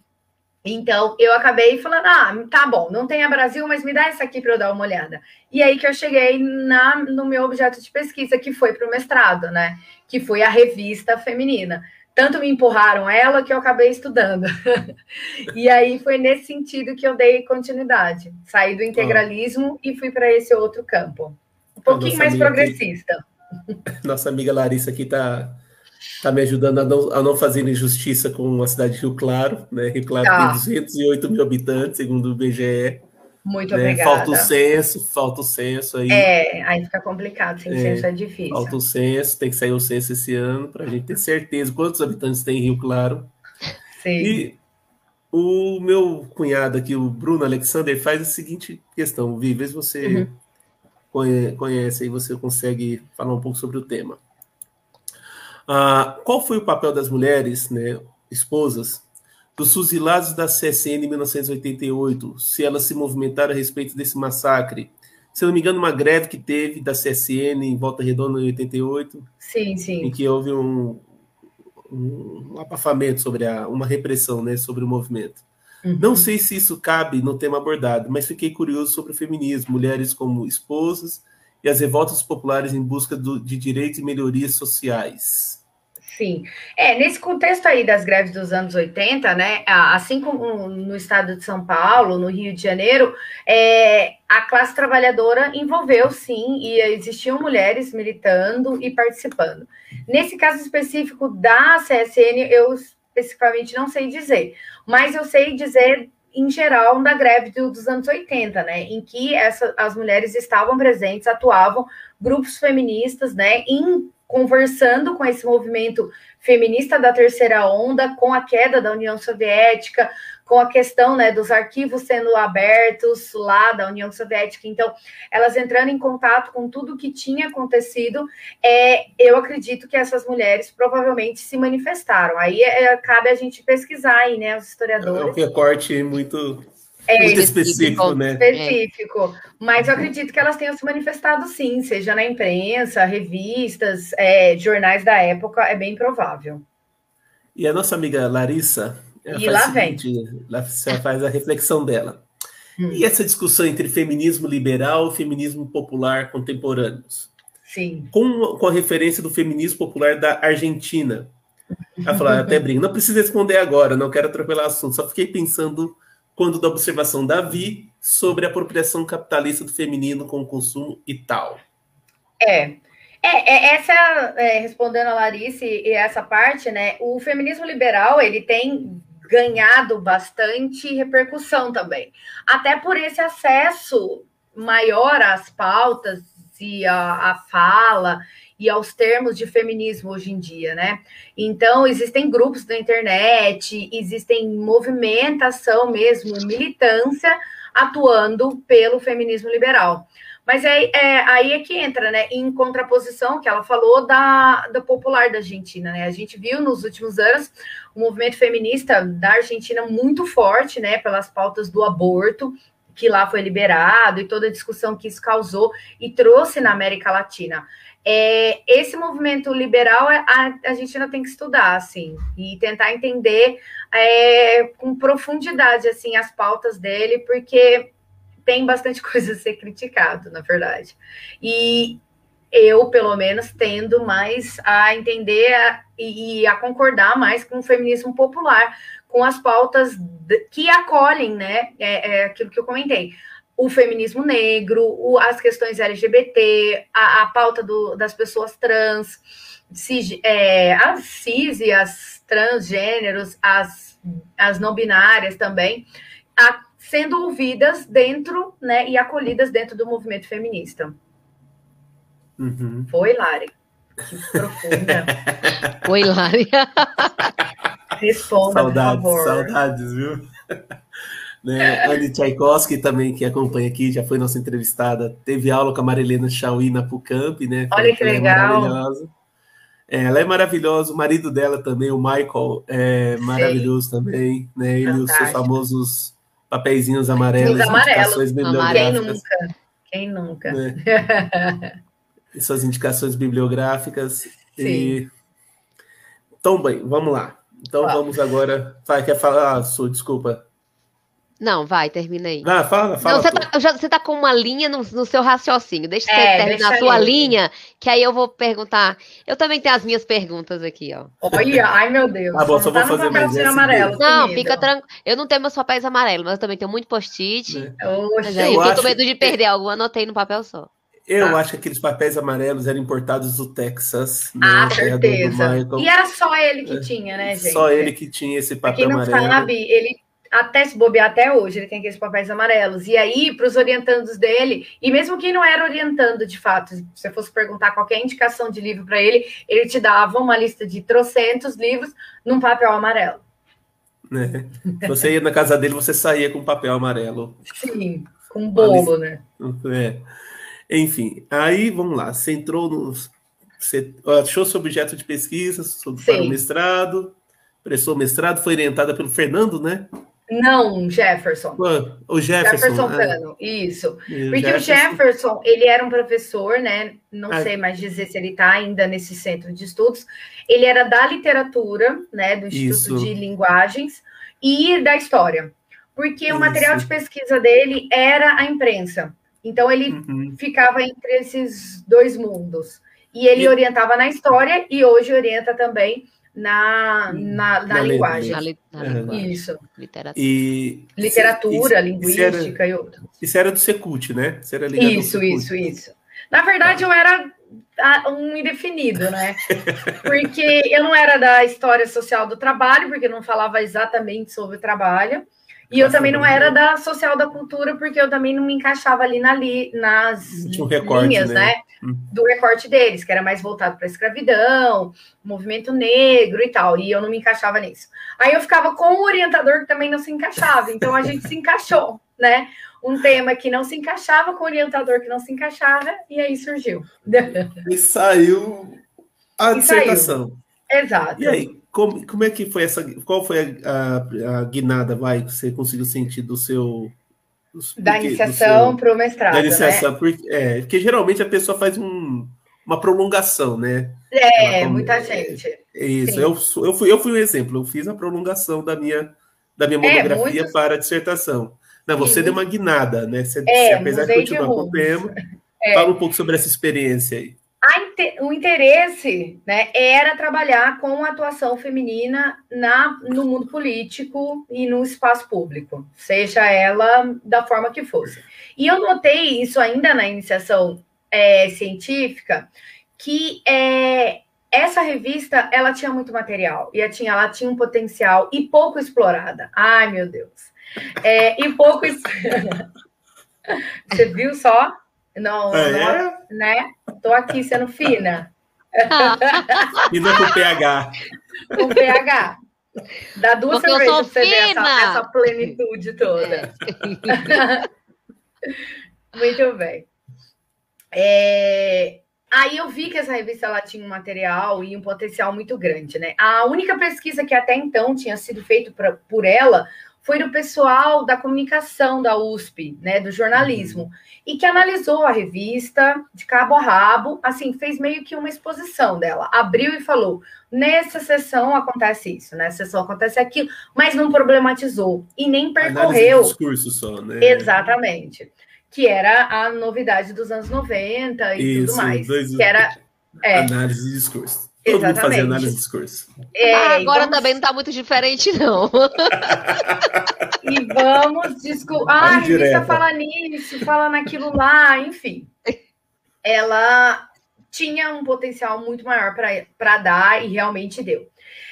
Então, eu acabei falando, tá bom, não tem a Brasil, mas me dá essa aqui para eu dar uma olhada. E aí que eu cheguei no meu objeto de pesquisa, que foi para o mestrado, né? Que foi a revista feminina. Tanto me empurraram ela que eu acabei estudando. E aí foi nesse sentido que eu dei continuidade. Saí do integralismo e fui para esse outro campo. Um pouquinho mais progressista. Nossa amiga Larissa aqui tá me ajudando a não fazer injustiça com a cidade de Rio Claro, né? Rio Claro tem 208 mil habitantes, segundo o IBGE. Muito né? obrigada. Falta o censo aí. Aí fica complicado, sem censo é difícil. Falta o censo, tem que sair o censo esse ano, para a gente ter certeza quantos habitantes tem em Rio Claro. Sim. E o meu cunhado aqui, o Bruno Alexander, faz a seguinte questão, Vi, vê se você conhece, aí você consegue falar um pouco sobre o tema. Qual foi o papel das mulheres, né, esposas, dos fuzilados da CSN em 1988, se elas se movimentaram a respeito desse massacre? Se eu não me engano, uma greve que teve da CSN em Volta Redonda em 88, sim. Em que houve um abafamento sobre uma repressão, né, sobre o movimento. Não sei se isso cabe no tema abordado, mas fiquei curioso sobre o feminismo, mulheres como esposas e as revoltas populares em busca de direitos e melhorias sociais. Sim. Nesse contexto aí das greves dos anos 80, né, assim como no estado de São Paulo, no Rio de Janeiro, a classe trabalhadora envolveu, sim, e existiam mulheres militando e participando. Nesse caso específico da CSN, eu especificamente não sei dizer, mas eu sei dizer, em geral, da greve dos anos 80, né, em que as mulheres estavam presentes, atuavam, grupos feministas, né, conversando com esse movimento feminista da terceira onda, com a queda da União Soviética, com a questão, né, dos arquivos sendo abertos lá da União Soviética. Então, elas entrando em contato com tudo que tinha acontecido, eu acredito que essas mulheres provavelmente se manifestaram. Aí cabe a gente pesquisar aí, né, os historiadores. É um recorte muito específico, né? Específico. Mas eu acredito que elas tenham se manifestado, sim, seja na imprensa, revistas, jornais da época, é bem provável. E a nossa amiga Larissa, ela faz a reflexão dela. E essa discussão entre feminismo liberal e feminismo popular contemporâneos? Sim. Com a referência do feminismo popular da Argentina. Ela falou, até brinco, não precisa responder agora, não quero atropelar o assunto, só fiquei pensando quando da observação da Vi sobre a apropriação capitalista do feminino com o consumo e tal. Respondendo a Larissa e essa parte, né, o feminismo liberal, ele tem ganhado bastante repercussão também, até por esse acesso maior às pautas e à fala e aos termos de feminismo hoje em dia, né? Então, existem grupos na internet, existem movimentação mesmo, militância, atuando pelo feminismo liberal. Mas aí é que entra, né, em contraposição, que ela falou, da popular da Argentina, né? A gente viu nos últimos anos o movimento feminista da Argentina muito forte, né, pelas pautas do aborto, que lá foi liberado, e toda a discussão que isso causou e trouxe na América Latina. Esse movimento liberal a gente ainda tem que estudar, assim, e tentar entender com profundidade, assim, as pautas dele, porque tem bastante coisa a ser criticado, na verdade. E eu, pelo menos, tendo mais a entender e a concordar mais com o feminismo popular, com as pautas que acolhem, né, aquilo que eu comentei, o feminismo negro, as questões LGBT, a pauta das pessoas trans, as cis e as transgêneros, as não binárias também, sendo ouvidas dentro, né, e acolhidas dentro do movimento feminista. Uhum. Foi, Lari? Que profunda. Oi, Lari. Responda, por favor. Saudades, viu? Né? Anne Tchaikovsky também, que acompanha aqui, já foi nossa entrevistada, teve aula com a Marilena Chauí na PUCamp, né? Olha que legal. Ela é maravilhosa, o marido dela também, o Michael, é maravilhoso também, né? Ele e os seus famosos papeizinhos amarelos, indicações bibliográficas. Quem nunca? Né? E suas indicações bibliográficas. Sim. Então, bem, vamos lá. Então, vamos agora... Quer falar, Su? Desculpa. Não, vai, termina aí. Fala. Não, você tá com uma linha no seu raciocínio. Deixa você terminar a sua linha, que aí eu vou perguntar. Eu também tenho as minhas perguntas aqui, ó. Olha, ai meu Deus. Tá bom, só vou fazer mais amarelo. Não, fica tranquilo. Eu não tenho meus papéis amarelos, mas eu também tenho muito post-it. Mas aí eu fico com medo de perder algum, anotei no papel só. Eu acho que aqueles papéis amarelos eram importados do Texas. Né? Certeza. E era só ele que tinha, né, gente? Só ele que tinha esse papel amarelo. Pra quem não sabe, ele... Até se bobear até hoje, ele tem aqueles papéis amarelos. E aí, para os orientandos dele, e mesmo quem não era orientando de fato, se você fosse perguntar qualquer indicação de livro para ele, ele te dava uma lista de trocentos livros num papel amarelo. Né? Você ia na casa dele, você saía com papel amarelo. Sim, com bolo, né? Enfim, aí vamos lá. Você entrou no. Você achou seu objeto de pesquisa para o mestrado, prestou mestrado, foi orientada pelo Fernando, né? Não, Jefferson. O Jefferson Cano, isso. Porque o Jefferson, ele era um professor, né? Não sei mais dizer se ele está ainda nesse centro de estudos. Ele era da literatura, né? Do Instituto de Linguagens e da História. Porque o material de pesquisa dele era a imprensa. Então, ele ficava entre esses dois mundos. E ele orientava na história e hoje orienta também na linguagem. Isso. Literatura, linguística e outros. Isso era do Secult, né? Você era ligado ao Secult. Isso. Na verdade, eu era um indefinido, né? Porque eu não era da história social do trabalho, porque eu não falava exatamente sobre o trabalho. E eu também não era da social da cultura, porque eu também não me encaixava ali nas linhas, né? Do recorte deles, que era mais voltado para a escravidão, movimento negro e tal. E eu não me encaixava nisso. Aí eu ficava com um orientador que também não se encaixava. Então a gente se encaixou, né? Um tema que não se encaixava com o orientador que não se encaixava, e aí surgiu. E saiu a dissertação. Exato. E aí, como é que foi essa? Qual foi a guinada, que você conseguiu sentir do seu. Da iniciação para o mestrado. Da iniciação, né? Porque geralmente a pessoa faz uma prolongação, né? Muita gente. Isso, eu fui um exemplo, eu fiz a prolongação da minha monografia para a dissertação. Não, você deu uma guinada, né? Você, apesar de continuar com o tema, fala um pouco sobre essa experiência aí. O interesse, né, era trabalhar com a atuação feminina no mundo político e no espaço público, seja ela da forma que fosse. E eu notei isso ainda na iniciação científica, que essa revista ela tinha muito material, e ela tinha um potencial e pouco explorada. Ai, meu Deus. E pouco... Você viu só? Não, né? Tô aqui sendo fina. Fina com PH. Com PH. Dá 2 cervejas pra você ver essa plenitude toda. Muito bem. Aí eu vi que essa revista ela tinha um material e um potencial muito grande, né? A única pesquisa que até então tinha sido feita por ela foi do pessoal da comunicação da USP, né, do jornalismo, e que analisou a revista de cabo a rabo, assim, fez meio que uma exposição dela, abriu e falou, nessa sessão acontece isso, nessa sessão acontece aquilo, mas não problematizou, e nem percorreu... Análise de discurso só, né? Exatamente. Que era a novidade dos anos 90 e tudo mais. Que era... Análise de discurso. Todo mundo fazia análise de discurso. Agora também não está muito diferente, não. E vamos discutir. A revista fala nisso, fala naquilo lá, enfim. Ela tinha um potencial muito maior para dar e realmente deu.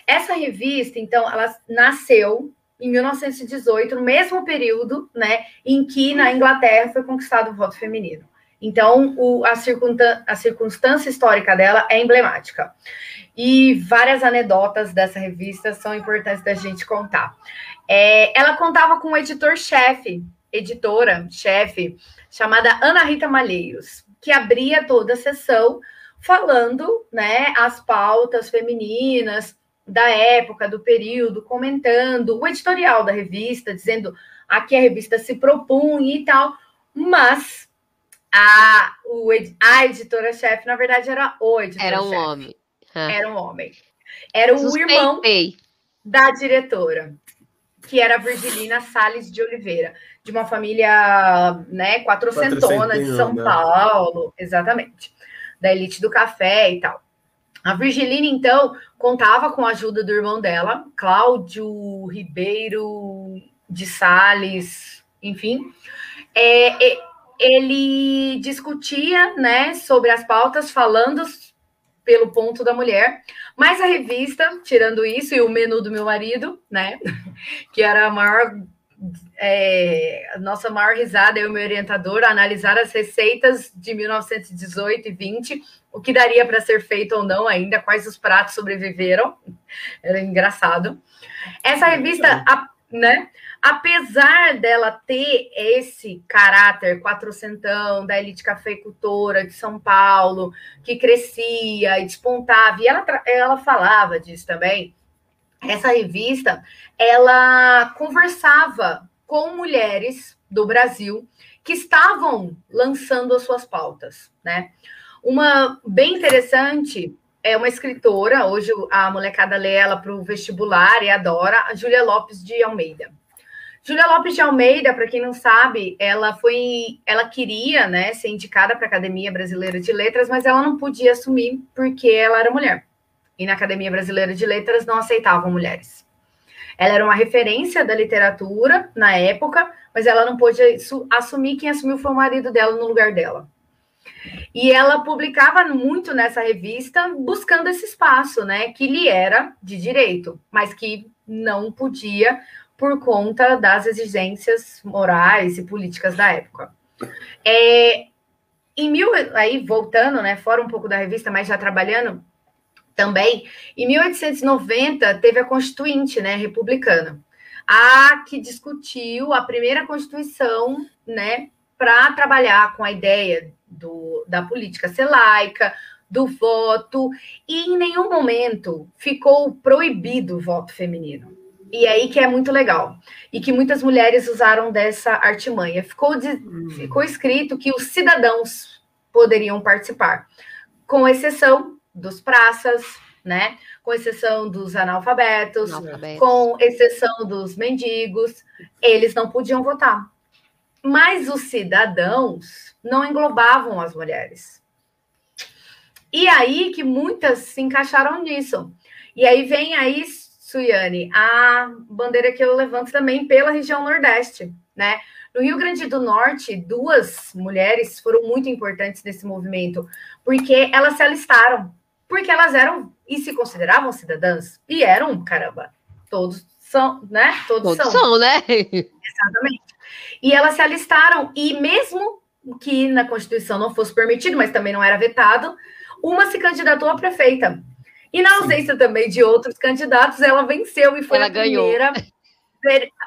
Essa revista, então, ela nasceu em 1918, no mesmo período, né, em que na Inglaterra foi conquistado o voto feminino. Então, a circunstância histórica dela é emblemática. E várias anedotas dessa revista são importantes da gente contar. Ela contava com um editora-chefe, chamada Ana Rita Malheiros, que abria toda a sessão falando, né, as pautas femininas da época, do período, comentando o editorial da revista, dizendo a que a revista se propunha e tal, mas... A editora-chefe, na verdade, era o editor-chefe. Era um homem. Era um homem. Era o irmão da diretora, que era Virgilina Salles de Oliveira, de uma família, né, quatrocentona de São Paulo, exatamente, da elite do café e tal. A Virgilina, então, contava com a ajuda do irmão dela, Cláudio Ribeiro de Salles, enfim, ele discutia, né, sobre as pautas, falando pelo ponto da mulher, mas a revista, tirando isso, e o menu do meu marido, né, que era a nossa maior risada, eu e meu orientador, a analisar as receitas de 1918 e 20, o que daria para ser feito ou não ainda, quais os pratos sobreviveram, era engraçado. Essa revista, né, apesar dela ter esse caráter quatrocentão da elite cafeicultora de São Paulo, que crescia e despontava, e ela falava disso também, essa revista, ela conversava com mulheres do Brasil que estavam lançando as suas pautas, né? Uma bem interessante é uma escritora, hoje a molecada lê ela para o vestibular e adora, a Júlia Lopes de Almeida. Júlia Lopes de Almeida, para quem não sabe, ela queria, né, ser indicada para a Academia Brasileira de Letras, mas ela não podia assumir porque ela era mulher. E na Academia Brasileira de Letras não aceitavam mulheres. Ela era uma referência da literatura na época, mas ela não pôde assumir. Quem assumiu foi o marido dela no lugar dela. E ela publicava muito nessa revista, buscando esse espaço, né, que lhe era de direito, mas que não podia por conta das exigências morais e políticas da época. Aí, voltando, né, fora um pouco da revista, mas já trabalhando também, em 1890 teve a Constituinte, né, republicana, a que discutiu a primeira Constituição, né, para trabalhar com a ideia da política ser laica, do voto, e em nenhum momento ficou proibido o voto feminino. E aí que é muito legal. E que muitas mulheres usaram dessa artimanha. Ficou escrito que os cidadãos poderiam participar, com exceção dos praças, né? Com exceção dos analfabetos, com exceção dos mendigos, eles não podiam votar. Mas os cidadãos não englobavam as mulheres. E aí que muitas se encaixaram nisso. E aí vem aí, Suiane, a bandeira que eu levanto também pela região Nordeste, né? No Rio Grande do Norte, 2 mulheres foram muito importantes nesse movimento, porque elas se alistaram, porque elas eram e se consideravam cidadãs, e eram, caramba, todos são, né? Todos são, né? Exatamente. E elas se alistaram, e mesmo que na Constituição não fosse permitido, mas também não era vetado, uma se candidatou a prefeita. E na ausência também de outros candidatos, ela venceu e foi a primeira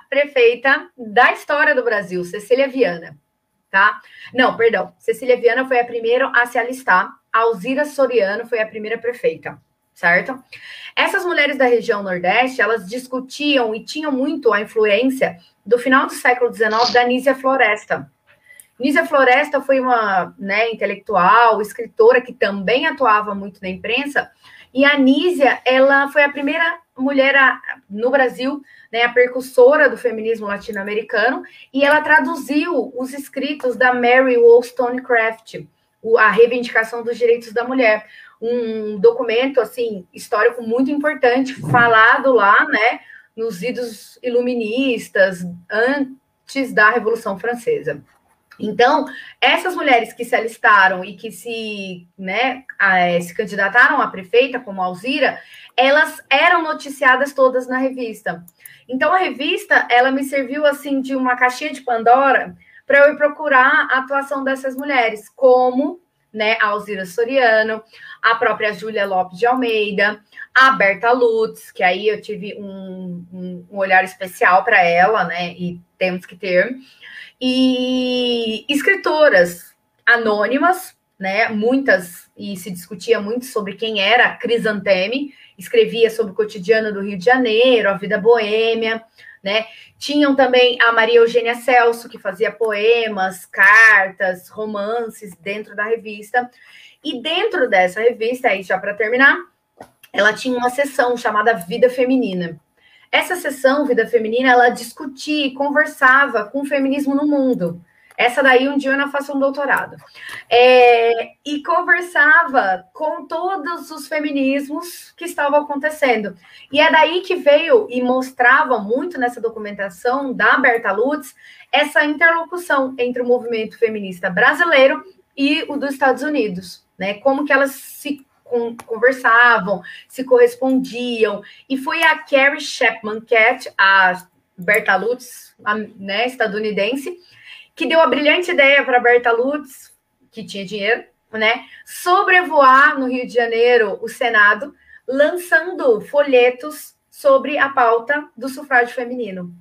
prefeita da história do Brasil, Cecília Viana, tá? Não, perdão, Cecília Viana foi a primeira a se alistar, a Alzira Soriano foi a primeira prefeita, certo? Essas mulheres da região Nordeste, elas discutiam e tinham muito a influência do final do século XIX da Nísia Floresta. Nísia Floresta foi uma, né, intelectual, escritora que também atuava muito na imprensa. E a Nísia, ela foi a primeira mulher no Brasil, né, a precursora do feminismo latino-americano, e ela traduziu os escritos da Mary Wollstonecraft, a Reivindicação dos Direitos da Mulher, um documento assim histórico muito importante, falado lá, né, nos idos iluministas antes da Revolução Francesa. Então, essas mulheres que se alistaram e que se candidataram a prefeita, como a Alzira, elas eram noticiadas todas na revista. Então, a revista, ela me serviu, assim, de uma caixinha de Pandora para eu ir procurar a atuação dessas mulheres, como, né, a Alzira Soriano, a própria Júlia Lopes de Almeida, a Berta Lutz, que aí eu tive um olhar especial para ela, né, e temos que ter, e escritoras anônimas, né, muitas, e se discutia muito sobre quem era Crisanteme, escrevia sobre o cotidiano do Rio de Janeiro, a vida boêmia, né, tinham também a Maria Eugênia Celso, que fazia poemas, cartas, romances dentro da revista, e dentro dessa revista, aí já para terminar, ela tinha uma seção chamada Vida Feminina. Essa sessão, Vida Feminina, ela discutia e conversava com o feminismo no mundo. Essa daí, um dia eu ainda faço um doutorado. E conversava com todos os feminismos que estavam acontecendo. E é daí que veio e mostrava muito nessa documentação da Berta Lutz essa interlocução entre o movimento feminista brasileiro e o dos Estados Unidos, né? Como que elas se conversavam, se correspondiam, e foi a Carrie Chapman Catt, a Berta Lutz, né, estadunidense, que deu a brilhante ideia para a Berta Lutz, que tinha dinheiro, né, sobrevoar no Rio de Janeiro o Senado, lançando folhetos sobre a pauta do sufrágio feminino.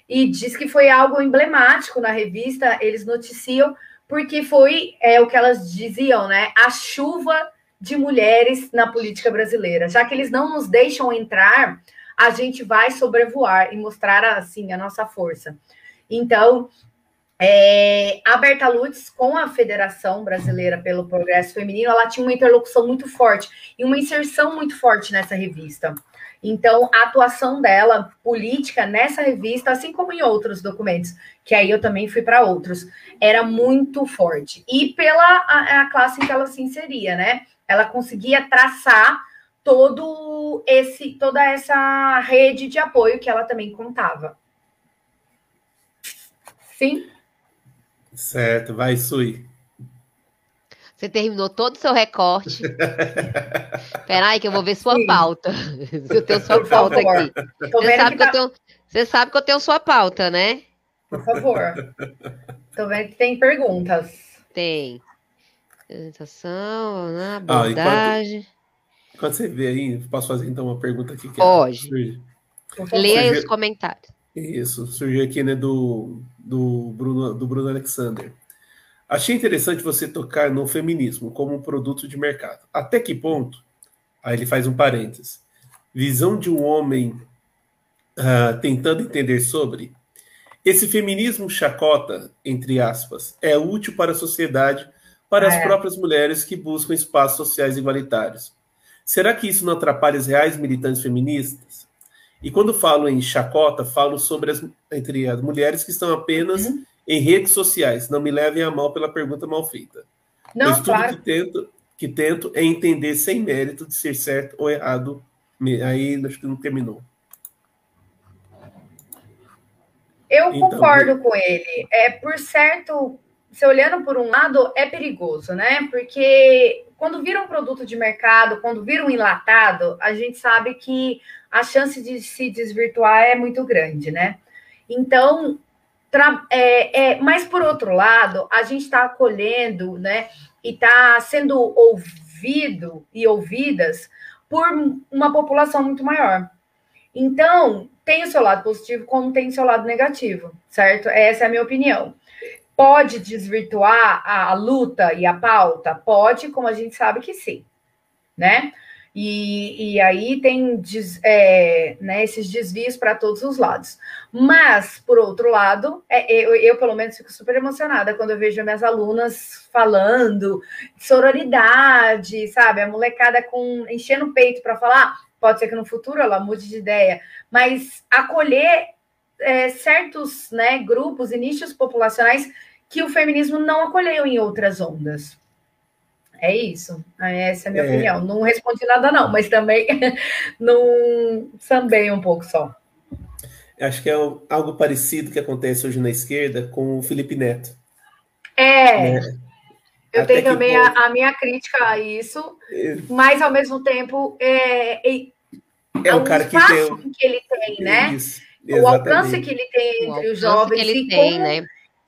E diz que foi algo emblemático na revista, eles noticiam, porque foi o que elas diziam, né, a chuva de mulheres na política brasileira. Já que eles não nos deixam entrar, a gente vai sobrevoar e mostrar, assim, a nossa força. Então, a Berta Lutz, com a Federação Brasileira pelo Progresso Feminino, ela tinha uma interlocução muito forte e uma inserção muito forte nessa revista. Então, a atuação dela, política, nessa revista, assim como em outros documentos, que aí eu também fui para outros, era muito forte. E pela a classe em que ela se inseria, né? Ela conseguia traçar toda essa rede de apoio que ela também contava. Sim? Certo, vai, Sui. Você terminou todo o seu recorte. Peraí, que eu vou ver sua pauta. Eu tenho sua pauta aqui. Você sabe que eu tenho sua pauta, né? Por favor. Tô vendo que tem perguntas. Tem. Apresentação, abordagem. Enquanto você vê aí, posso fazer então uma pergunta aqui? Pode. Leia aí os comentários. Isso, surgiu aqui, né, do Bruno Alexander. Achei interessante você tocar no feminismo como um produto de mercado. Até que ponto? Aí ele faz um parênteses. Visão de um homem tentando entender sobre. Esse feminismo chacota, entre aspas, é útil para a sociedade, para as próprias mulheres que buscam espaços sociais igualitários. Será que isso não atrapalha as reais militantes feministas? E quando falo em chacota, falo sobre entre as mulheres que estão apenas em redes sociais. Não me levem a mal pela pergunta mal feita. Não, pois tudo claro. que tento é entender sem mérito de ser certo ou errado. Aí acho que não terminou. Eu concordo com ele. Por certo, se olhando por um lado, é perigoso, né? Porque quando vira um produto de mercado, quando vira um enlatado, a gente sabe que a chance de se desvirtuar é muito grande, né? Então, mas por outro lado, a gente está acolhendo, né? E está sendo ouvido e ouvidas por uma população muito maior. Então, tem o seu lado positivo, como tem o seu lado negativo, certo? Essa é a minha opinião. Pode desvirtuar a luta e a pauta? Pode, como a gente sabe que sim, né? E aí tem né, esses desvios para todos os lados. Mas, por outro lado, eu pelo menos fico super emocionada quando eu vejo minhas alunas falando de sororidade, sabe? A molecada enchendo o peito para falar. Pode ser que no futuro ela mude de ideia, mas acolher certos, né, grupos e nichos populacionais que o feminismo não acolheu em outras ondas. É isso. Essa é a minha opinião. Não respondi nada, não, mas também não sambei um pouco só. Acho que é algo parecido que acontece hoje na esquerda com o Felipe Neto. Eu tenho também a minha crítica a isso, mas ao mesmo tempo é o cara que tem que ele tem, né? Isso, o alcance que ele tem entre os jovens e como né?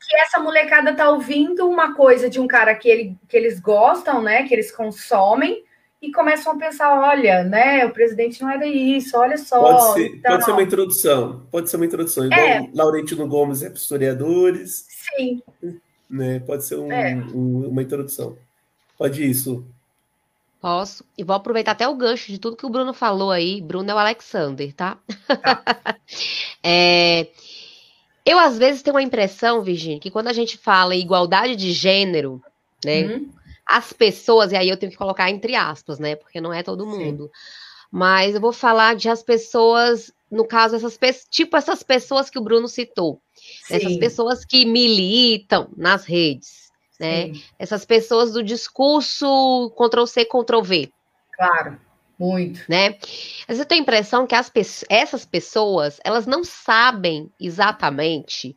que essa molecada tá ouvindo uma coisa de um cara que eles gostam, né? Que eles consomem e começam a pensar, olha, né? O presidente não era isso, olha só. Pode ser uma introdução. Pode ser uma introdução. Igual Laurentino Gomes é para historiadores. Sim. Né? Pode ser uma introdução. Pode isso. Posso. E vou aproveitar até o gancho de tudo que o Bruno falou aí. Bruno é o Alexander, tá? Eu, às vezes, tenho uma impressão, Virginia, que quando a gente fala em igualdade de gênero, né? As pessoas, e aí eu tenho que colocar entre aspas, né? Porque não é todo mundo. Sim. Mas eu vou falar de as pessoas, no caso, essas pessoas que o Bruno citou. Sim. Essas pessoas que militam nas redes, né? Sim. Essas pessoas do discurso Ctrl-C, Ctrl-V. Claro, muito. Né? Mas eu tenho a impressão que essas pessoas, elas não sabem exatamente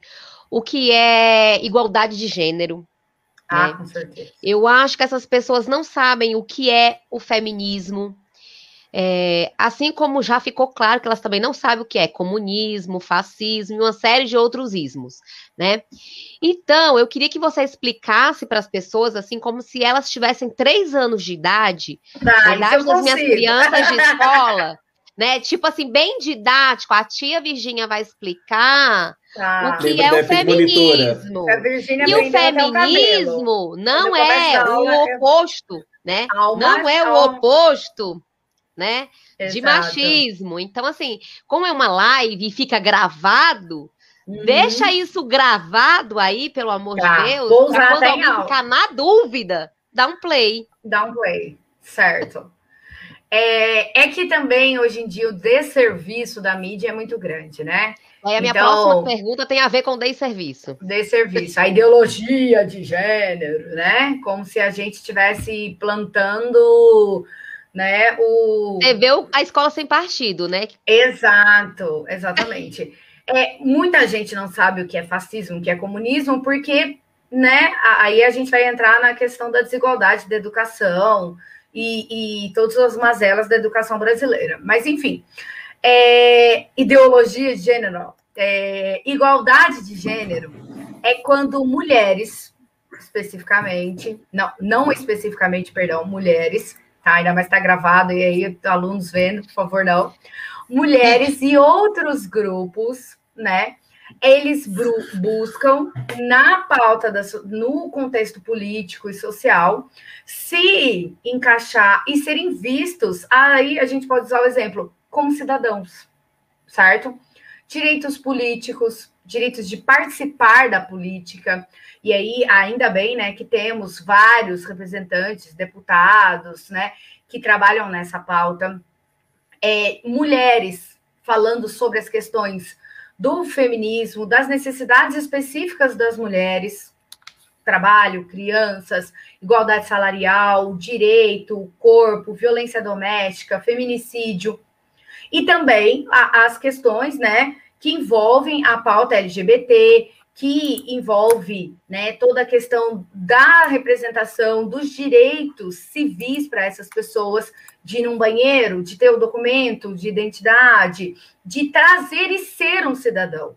o que é igualdade de gênero. Né? Com certeza. Eu acho que essas pessoas não sabem o que é o feminismo. Assim como já ficou claro que elas também não sabem o que é comunismo, fascismo e uma série de outros ismos, né? Então, eu queria que você explicasse para as pessoas, assim, como se elas tivessem 3 anos de idade, a idade das minhas crianças de escola, né? Tipo assim, bem didático, a tia Virgínia vai explicar o que é o feminismo. E o feminismo não é o oposto, né? Não é o oposto, né? De machismo. Então, assim, como é uma live e fica gravado, deixa isso gravado aí, pelo amor de Deus, para quando alguém ficar na dúvida, dá um play. Dá um play, certo. É que também, hoje em dia, o desserviço da mídia é muito grande, né? Aí a minha próxima pergunta tem a ver com desserviço. Desserviço, a ideologia de gênero, né? Como se a gente estivesse plantando, né, Você vê a escola sem partido, né? Exato, exatamente. Muita gente não sabe o que é fascismo, o que é comunismo, porque, né, aí a gente vai entrar na questão da desigualdade da educação e todas as mazelas da educação brasileira. Mas, enfim, ideologia de gênero, igualdade de gênero é quando mulheres, especificamente, não especificamente, perdão, mulheres, tá? Ainda mais está gravado, e aí alunos vendo, por favor, não. Mulheres e outros grupos, né? Eles buscam na pauta, no contexto político e social, se encaixar e serem vistos. Aí a gente pode usar o exemplo como cidadãos, certo? Direitos políticos, direitos de participar da política. E aí, ainda bem, né, que temos vários representantes, deputados, né, que trabalham nessa pauta. Mulheres falando sobre as questões do feminismo, das necessidades específicas das mulheres, trabalho, crianças, igualdade salarial, direito, corpo, violência doméstica, feminicídio, e também as questões, né, que envolvem a pauta LGBT, que envolve, né, toda a questão da representação dos direitos civis para essas pessoas, de ir num banheiro, de ter o documento de identidade, de trazer e ser um cidadão,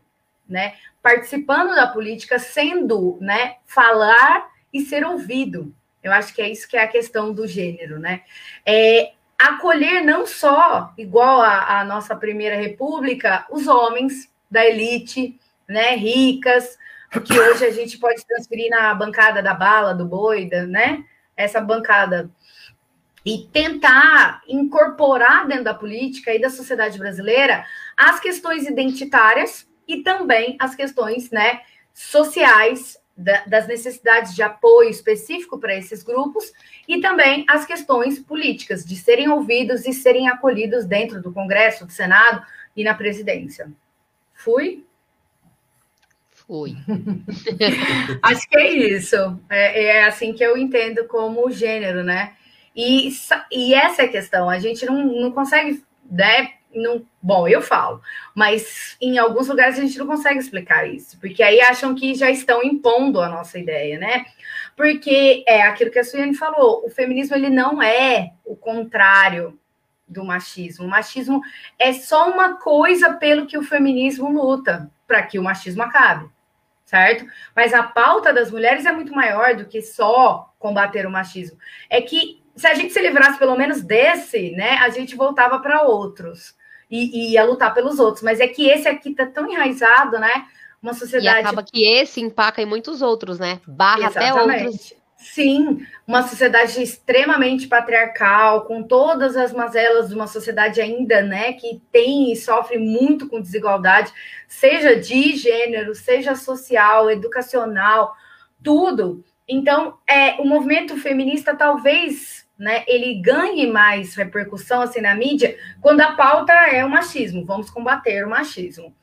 né, participando da política, sendo, né, falar e ser ouvido. Eu acho que é isso que é a questão do gênero, né? Acolher não só, igual a nossa primeira república, os homens da elite, né, ricas, que hoje a gente pode transferir na bancada da bala, do boi, né, essa bancada, e tentar incorporar dentro da política e da sociedade brasileira as questões identitárias e também as questões, né, sociais, das necessidades de apoio específico para esses grupos e também as questões políticas, de serem ouvidos e serem acolhidos dentro do Congresso, do Senado e na presidência. Fui? Fui. Acho que é isso. É assim que eu entendo como gênero, né? E essa é a questão. A gente não consegue, né? Bom, eu falo, mas em alguns lugares a gente não consegue explicar isso, porque aí acham que já estão impondo a nossa ideia, né? Porque é aquilo que a Suiane falou, o feminismo ele não é o contrário do machismo. O machismo é só uma coisa pelo que o feminismo luta, para que o machismo acabe, certo? Mas a pauta das mulheres é muito maior do que só combater o machismo. É que se a gente se livrasse pelo menos desse, né, a gente voltava para outros e ia lutar pelos outros. Mas é que esse aqui tá tão enraizado, né? Uma sociedade... E acaba que esse empaca em muitos outros, né? Barra Exatamente. até outros. Sim, uma sociedade extremamente patriarcal, com todas as mazelas de uma sociedade ainda, né, que tem e sofre muito com desigualdade, seja de gênero, seja social, educacional, tudo. Então, o movimento feminista talvez, né, ele ganhe mais repercussão assim na mídia quando a pauta é o machismo. Vamos combater o machismo.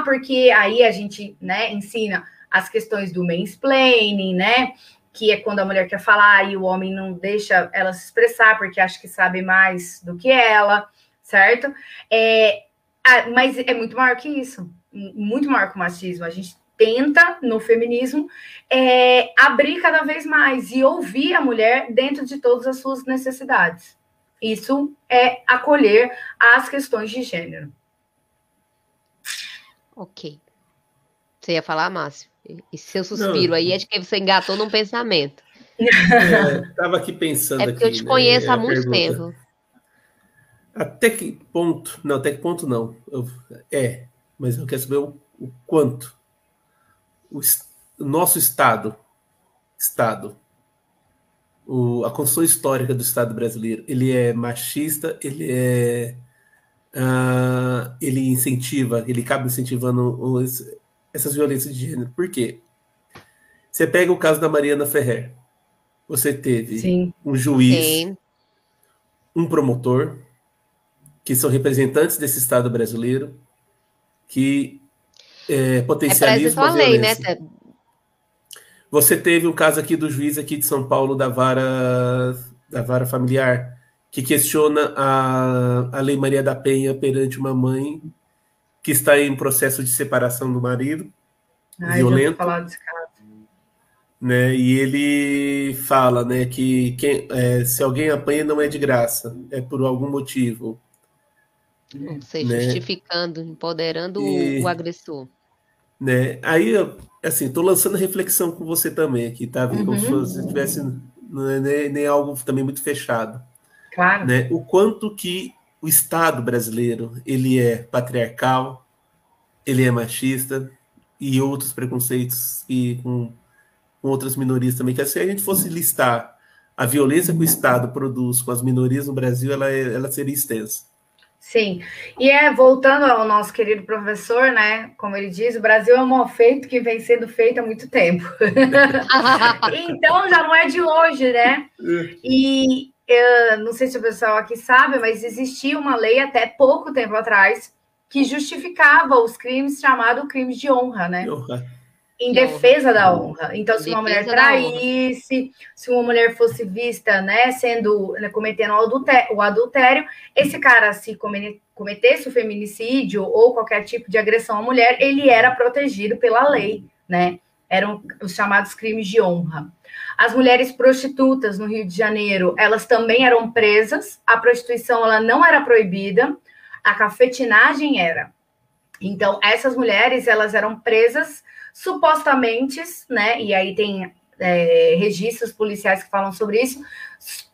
Porque aí a gente, né, ensina as questões do mansplaining, né, que é quando a mulher quer falar e o homem não deixa ela se expressar porque acha que sabe mais do que ela, certo? Mas é muito maior que isso, muito maior que o machismo. A gente tenta, no feminismo, abrir cada vez mais e ouvir a mulher dentro de todas as suas necessidades. Isso é acolher as questões de gênero. Ok. Você ia falar, Márcio? E seu suspiro aí é de que você engatou num pensamento. Estava aqui pensando. É porque eu te conheço há muito tempo. Até que ponto? Não, até que ponto não. Mas eu quero saber o quanto. O nosso Estado, a construção histórica do Estado brasileiro, ele é machista, ele incentiva, ele acaba incentivando essas violências de gênero. Por quê? Você pega o caso da Mariana Ferrer. Você teve um juiz um promotor, que são representantes desse Estado brasileiro, que potencializam a violência. Né? Você teve um caso aqui do juiz aqui de São Paulo da vara familiar, que questiona a Lei Maria da Penha perante uma mãe que está em processo de separação do marido, violento. Já falar desse caso. Né? E ele fala, né, que se alguém apanha não é de graça, é por algum motivo. Não sei, né? Justificando, empoderando o agressor. Né? Aí, assim, estou lançando reflexão com você também aqui, tá? Como se fosse, tivesse nem algo também muito fechado. Claro. Né? O quanto que o Estado brasileiro, ele é patriarcal, ele é machista e outros preconceitos e com outras minorias também, que se a gente fosse listar a violência que o Estado produz com as minorias no Brasil, ela seria extensa. Sim, e voltando ao nosso querido professor, né, como ele diz, o Brasil é um mal feito que vem sendo feito há muito tempo. Então, já não é de hoje, né? E não sei se o pessoal aqui sabe, mas existia uma lei até pouco tempo atrás que justificava os crimes chamados crimes de honra, né? Em defesa da honra. Então, se uma mulher traísse, se uma mulher fosse vista, né, cometendo o adultério, esse cara, se cometesse o feminicídio ou qualquer tipo de agressão à mulher, ele era protegido pela lei, né? Eram os chamados crimes de honra. As mulheres prostitutas no Rio de Janeiro, elas também eram presas. A prostituição, ela não era proibida, a cafetinagem era. Então, essas mulheres, elas eram presas supostamente, né? E aí tem registros policiais que falam sobre isso,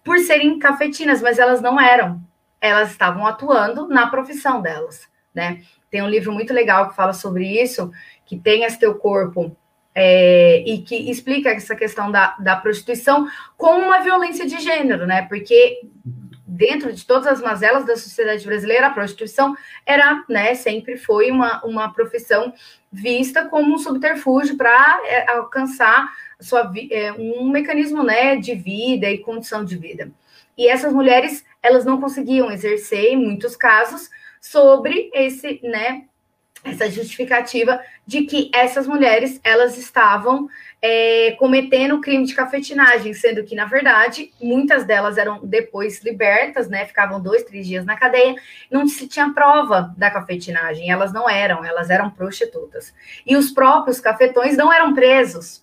por serem cafetinas, mas elas não eram. Elas estavam atuando na profissão delas, né? Tem um livro muito legal que fala sobre isso, que Tenhas Teu Corpo, e que explica essa questão da prostituição como uma violência de gênero, né? Porque dentro de todas as mazelas da sociedade brasileira, a prostituição era, né, sempre foi uma profissão vista como um subterfúgio para alcançar um mecanismo, né, de vida e condição de vida. E essas mulheres, elas não conseguiam exercer, em muitos casos, sobre essa justificativa de que essas mulheres, elas estavam cometendo crime de cafetinagem, sendo que, na verdade, muitas delas eram depois libertas, né, ficavam 2, 3 dias na cadeia, não se tinha prova da cafetinagem, elas eram prostitutas. E os próprios cafetões não eram presos,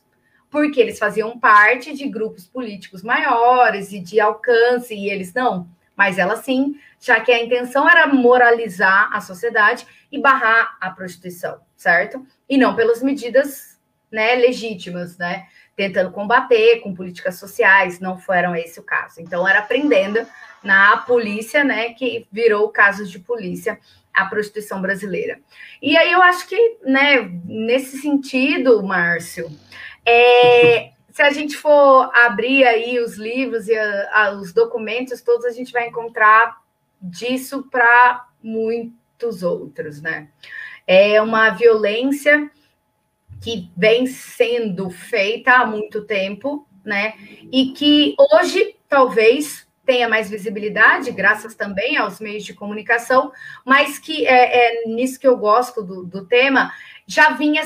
porque eles faziam parte de grupos políticos maiores e de alcance, e eles não. Mas elas sim, já que a intenção era moralizar a sociedade e barrar a prostituição, certo? E não pelas medidas, né, legítimas, né? Tentando combater com políticas sociais, não foram esse o caso. Então, era prendendo na polícia, né, que virou casos de polícia, a prostituição brasileira. E aí eu acho que, né, nesse sentido, Márcio, se a gente for abrir aí os livros e os documentos todos, a gente vai encontrar disso para muitos outros, né? É uma violência que vem sendo feita há muito tempo, né? E que hoje, talvez, tenha mais visibilidade, graças também aos meios de comunicação, mas que nisso que eu gosto do tema, já vinha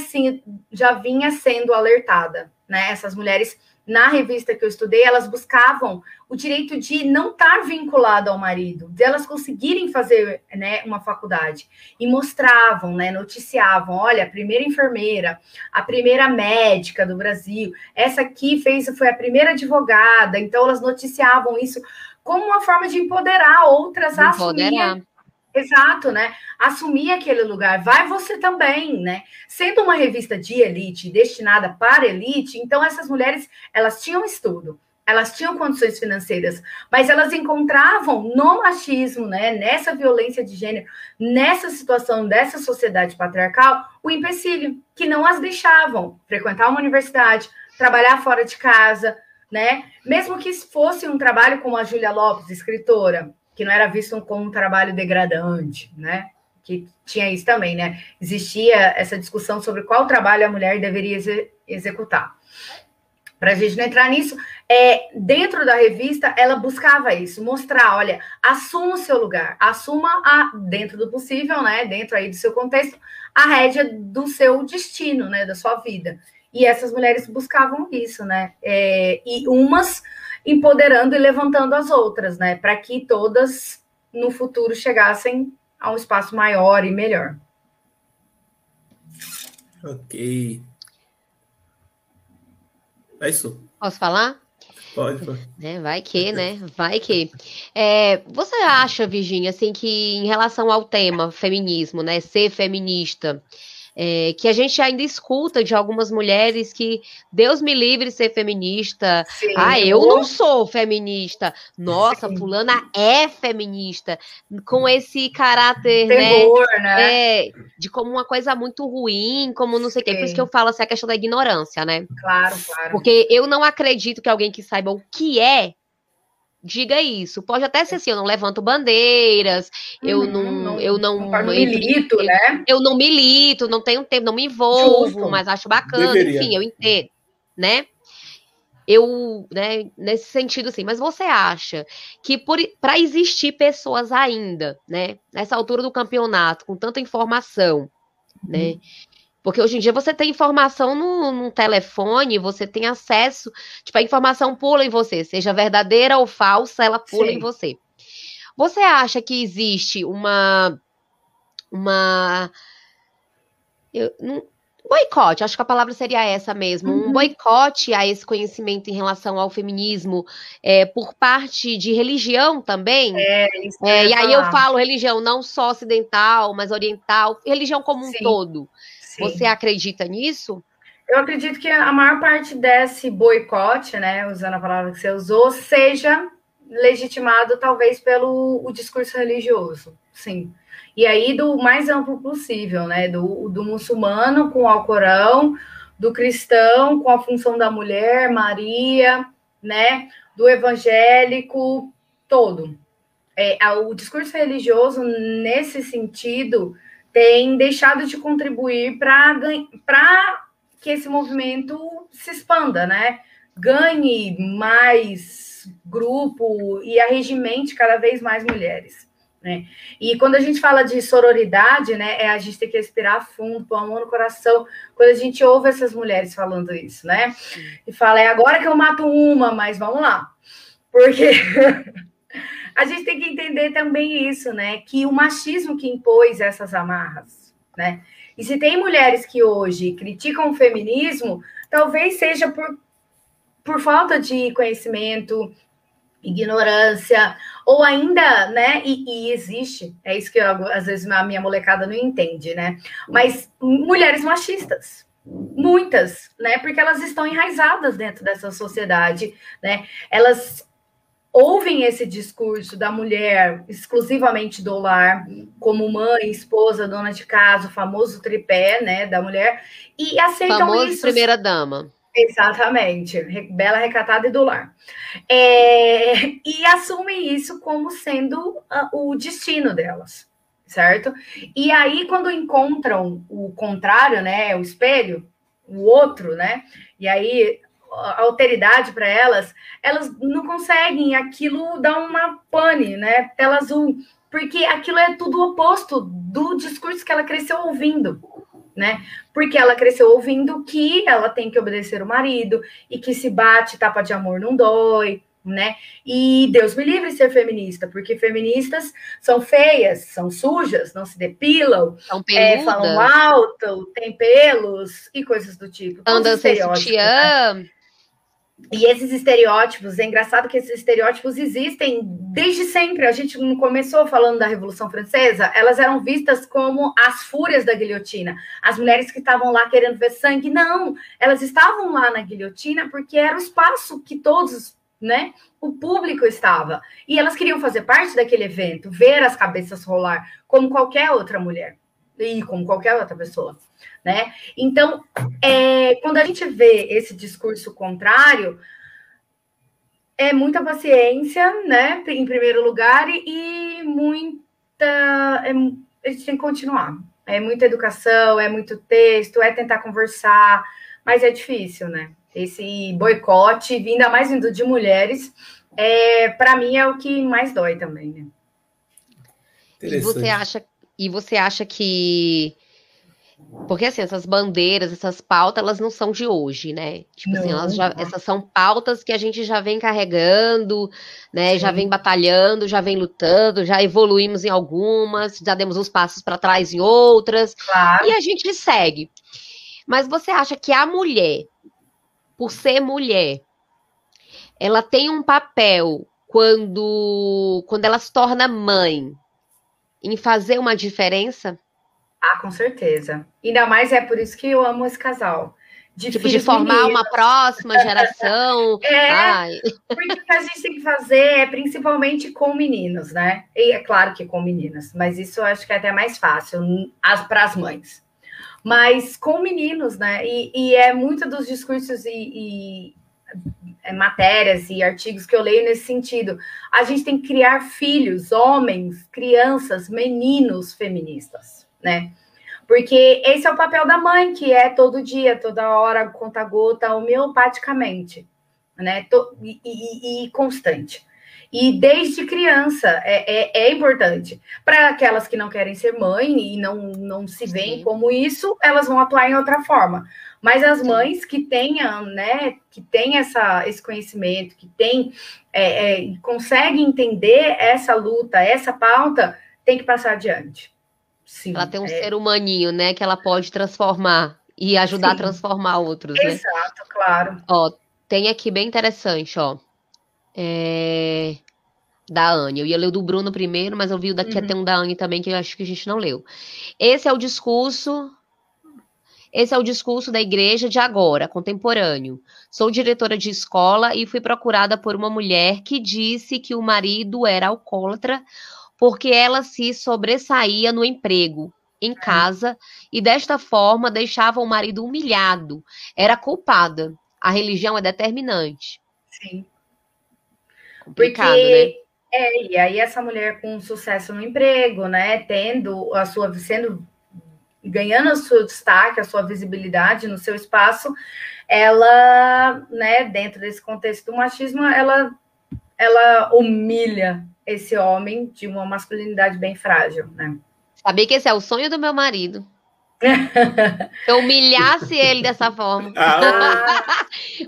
sendo alertada, né? Essas mulheres, na revista que eu estudei, elas buscavam o direito de não estar vinculado ao marido, de elas conseguirem fazer, né, uma faculdade. E mostravam, né, noticiavam, olha, a primeira enfermeira, a primeira médica do Brasil, essa aqui foi a primeira advogada. Então, elas noticiavam isso como uma forma de empoderar outras a assumir. Exato, né? Assumir aquele lugar. Vai você também, né? Sendo uma revista de elite, destinada para elite, então essas mulheres, elas tinham estudo, elas tinham condições financeiras, mas elas encontravam no machismo, né? Nessa violência de gênero, nessa situação dessa sociedade patriarcal, o empecilho, que não as deixavam frequentar uma universidade, trabalhar fora de casa, né? Mesmo que fosse um trabalho como a Júlia Lopes, escritora, que não era visto como um trabalho degradante, né? Que tinha isso também, né? Existia essa discussão sobre qual trabalho a mulher deveria executar. para a gente não entrar nisso, dentro da revista, ela buscava isso, mostrar, olha, assuma o seu lugar, assuma, dentro do possível, né, dentro aí do seu contexto, a rédea do seu destino, né, da sua vida. E essas mulheres buscavam isso, né, e umas empoderando e levantando as outras, né, para que todas, no futuro, chegassem a um espaço maior e melhor. Ok. É isso. Posso falar? Pode. Vai que, né? Vai que. Você acha, Virginia, assim, que em relação ao tema feminismo, né? Ser feminista, que a gente ainda escuta de algumas mulheres que Deus me livre de ser feminista. Sim, Eu não sou feminista. Nossa, sim. Fulana é feminista. Com esse caráter, terror, né? De como uma coisa muito ruim, como não sei o quê. Por isso que eu falo assim, a questão da ignorância, né? Claro. Porque eu não acredito que alguém que saiba o que diga isso. Pode até ser assim, eu não levanto bandeiras, eu não milito, né? Eu não milito, não tenho tempo, não me envolvo, justo. Mas acho bacana, deveria. Enfim, eu entendo, né? Nesse sentido, assim, mas você acha que para existir pessoas ainda, né, nessa altura do campeonato, com tanta informação, né? Porque hoje em dia você tem informação no telefone, você tem acesso, tipo, a informação pula em você, seja verdadeira ou falsa, ela pula em você. Você acha que existe boicote, acho que a palavra seria essa mesmo, um boicote a esse conhecimento em relação ao feminismo por parte de religião também? E aí eu falo religião não só ocidental, mas oriental, religião como um todo. Sim. Você acredita nisso? Eu acredito que a maior parte desse boicote, né, usando a palavra que você usou, seja legitimado talvez pelo o discurso religioso, sim. E aí do mais amplo possível, né, do muçulmano com o Alcorão, do cristão com a função da mulher, Maria, né, do evangélico, todo. O discurso religioso, nesse sentido, tem deixado de contribuir para que esse movimento se expanda, né? Ganhe mais grupo e arregimente cada vez mais mulheres, né? E quando a gente fala de sororidade, né, a gente tem que respirar fundo, pôr a mão no coração, quando a gente ouve essas mulheres falando isso, né? E fala, agora que eu mato uma, mas vamos lá. Porque... a gente tem que entender também isso, né? Que o machismo que impôs essas amarras, né? E se tem mulheres que hoje criticam o feminismo, talvez seja por falta de conhecimento, ignorância, ou ainda, né? E existe, é isso que às vezes a minha molecada não entende, né? Mas mulheres machistas. Muitas, né? Porque elas estão enraizadas dentro dessa sociedade, né? Elas ouvem esse discurso da mulher exclusivamente do lar, como mãe, esposa, dona de casa, o famoso tripé, né, da mulher, e aceitam famoso isso. Primeira dama. Exatamente, bela, recatada e do lar. E assumem isso como sendo o destino delas, certo? E aí, quando encontram o contrário, né, o espelho, o outro, né, e aí... a alteridade para elas não conseguem, aquilo dá uma pane, né? Tela azul, porque aquilo é tudo o oposto do discurso que ela cresceu ouvindo, né? Porque ela cresceu ouvindo que ela tem que obedecer o marido e que se bate, tapa de amor não dói, né? E Deus me livre de ser feminista, porque feministas são feias, são sujas, não se depilam, falam alto, têm pelos e coisas do tipo. Andam sem sutiã. Né? E esses estereótipos, é engraçado que esses estereótipos existem desde sempre. A gente não começou falando da Revolução Francesa, elas eram vistas como as fúrias da guilhotina. As mulheres que estavam lá querendo ver sangue, não. Elas estavam lá na guilhotina porque era o espaço que todos, né, o público estava. E elas queriam fazer parte daquele evento, ver as cabeças rolar, como qualquer outra mulher. E como qualquer outra pessoa. Né? Então, quando a gente vê esse discurso contrário, é muita paciência, né? Em primeiro lugar, e muita. A gente tem que continuar. É muita educação, é muito texto, é tentar conversar, mas é difícil, né? Esse boicote, ainda mais vindo de mulheres, para mim é o que mais dói também, né? E você acha que... Porque, assim, essas bandeiras, essas pautas, elas não são de hoje, né? Tipo assim, essas são pautas que a gente já vem carregando, né? Sim. Já vem batalhando, já vem lutando, já evoluímos em algumas, já demos uns passos para trás em outras, claro. E a gente segue. Mas você acha que a mulher, por ser mulher, ela tem um papel quando ela se torna mãe em fazer uma diferença? Ah, com certeza. Ainda mais é por isso que eu amo esse casal. De formar uma próxima geração. Porque o que a gente tem que fazer é principalmente com meninos, né? E é claro que com meninas, mas isso eu acho que é até mais fácil para as mães. Mas com meninos, né? E é muito dos discursos e matérias e artigos que eu leio nesse sentido. A gente tem que criar filhos, homens, crianças, meninos feministas, né? Porque esse é o papel da mãe, que é todo dia, toda hora, conta-gota, homeopaticamente, né? E constante. E desde criança é importante. Para aquelas que não querem ser mãe e não se veem como isso, elas vão atuar em outra forma. Mas as mães que tenham, né, que têm esse conhecimento, que conseguem entender essa luta, essa pauta, tem que passar adiante. Sim, ela tem um ser humaninho, né, que ela pode transformar e ajudar a transformar outros, né? Exato, claro. Ó, tem aqui bem interessante, ó. Da Anne. Eu ia ler o do Bruno primeiro, mas eu vi o daqui até um da Anne também, que eu acho que a gente não leu. Esse é o discurso da igreja de agora, contemporâneo. Sou diretora de escola e fui procurada por uma mulher que disse que o marido era alcoólatra porque ela se sobressaía no emprego, em casa, e desta forma deixava o marido humilhado. Era culpada. A religião é determinante. Sim. Complicado, né? E aí essa mulher com sucesso no emprego, né, ganhando o seu destaque, a sua visibilidade no seu espaço, ela, né, dentro desse contexto do machismo, ela humilha esse homem de uma masculinidade bem frágil, né? Sabia que esse é o sonho do meu marido. Eu humilhasse ele dessa forma.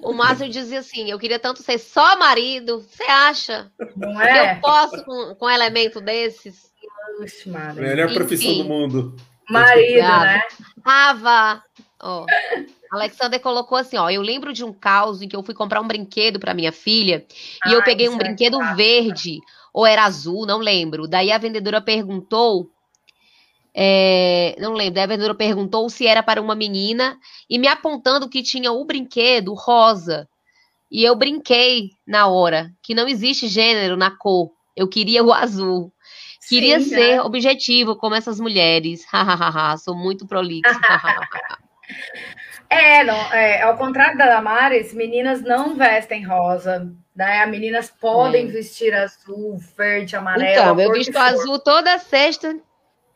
O Márcio dizia assim, eu queria tanto ser só marido. Você acha? Não é? Que eu posso com um elemento desses? Melhor profissão do mundo. Marido, né? Ava. Ó. Alexander colocou assim, ó, eu lembro de um caos em que eu fui comprar um brinquedo para minha filha e eu peguei um brinquedo verde, ou era azul, não lembro. Daí a vendedora perguntou, não lembro, daí a vendedora perguntou se era para uma menina e me apontando que tinha o brinquedo rosa. E eu brinquei na hora, que não existe gênero na cor, eu queria o azul. Queria ser objetivo como essas mulheres. Sou muito prolixo. Ao contrário da Damares, meninas não vestem rosa, né? As meninas podem vestir azul, verde, amarelo. Então, eu visto azul toda sexta.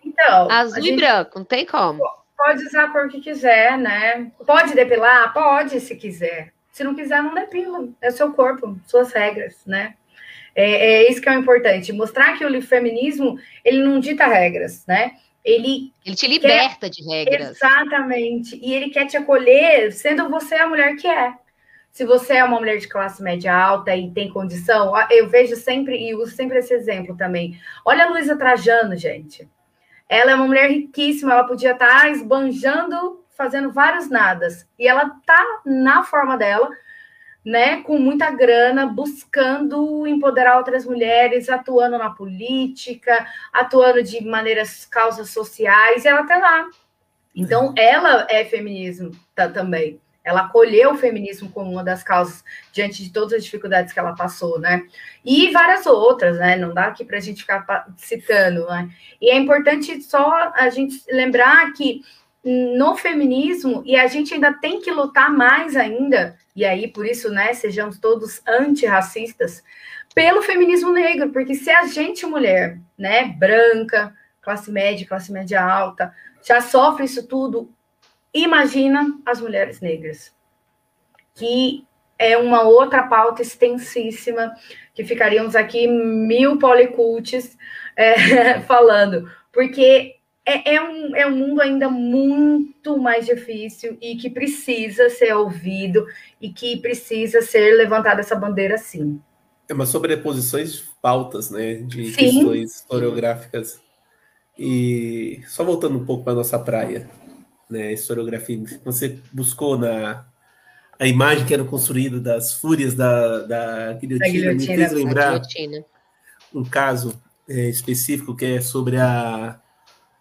Então, azul e branco, não tem como. Pode usar a cor que quiser, né? Pode depilar? Pode, se quiser. Se não quiser, não depila. É o seu corpo, suas regras, né? É isso que é o importante. Mostrar que o feminismo, ele não dita regras, né? Ele te liberta de regras. Exatamente. E ele quer te acolher sendo você a mulher que é. Se você é uma mulher de classe média alta e tem condição, eu vejo sempre, e uso sempre esse exemplo também. Olha a Luísa Trajano, gente. Ela é uma mulher riquíssima, ela podia estar esbanjando, fazendo vários nadas. E ela está na forma dela, né, com muita grana, buscando empoderar outras mulheres, atuando na política, atuando de causas sociais, e ela está lá. Então, ela é feminismo também. Ela acolheu o feminismo como uma das causas, diante de todas as dificuldades que ela passou, né? E várias outras, né? Não dá aqui para a gente ficar citando, né? E é importante só a gente lembrar que no feminismo, e a gente ainda tem que lutar mais ainda, e aí, por isso, né, sejamos todos antirracistas, pelo feminismo negro, porque se a gente, mulher, né, branca, classe média alta, já sofre isso tudo, imagina as mulheres negras. que é uma outra pauta extensíssima, que ficaríamos aqui 1000 policultes falando, porque é um mundo ainda muito mais difícil e que precisa ser ouvido e que precisa ser levantada essa bandeira, sim. É uma sobreposições de pautas, né? De Sim. questões historiográficas. E só voltando um pouco para a nossa praia, né? Historiografia. Você buscou a imagem que era construída das fúrias da guilhotina, me fez lembrar um caso específico que é sobre a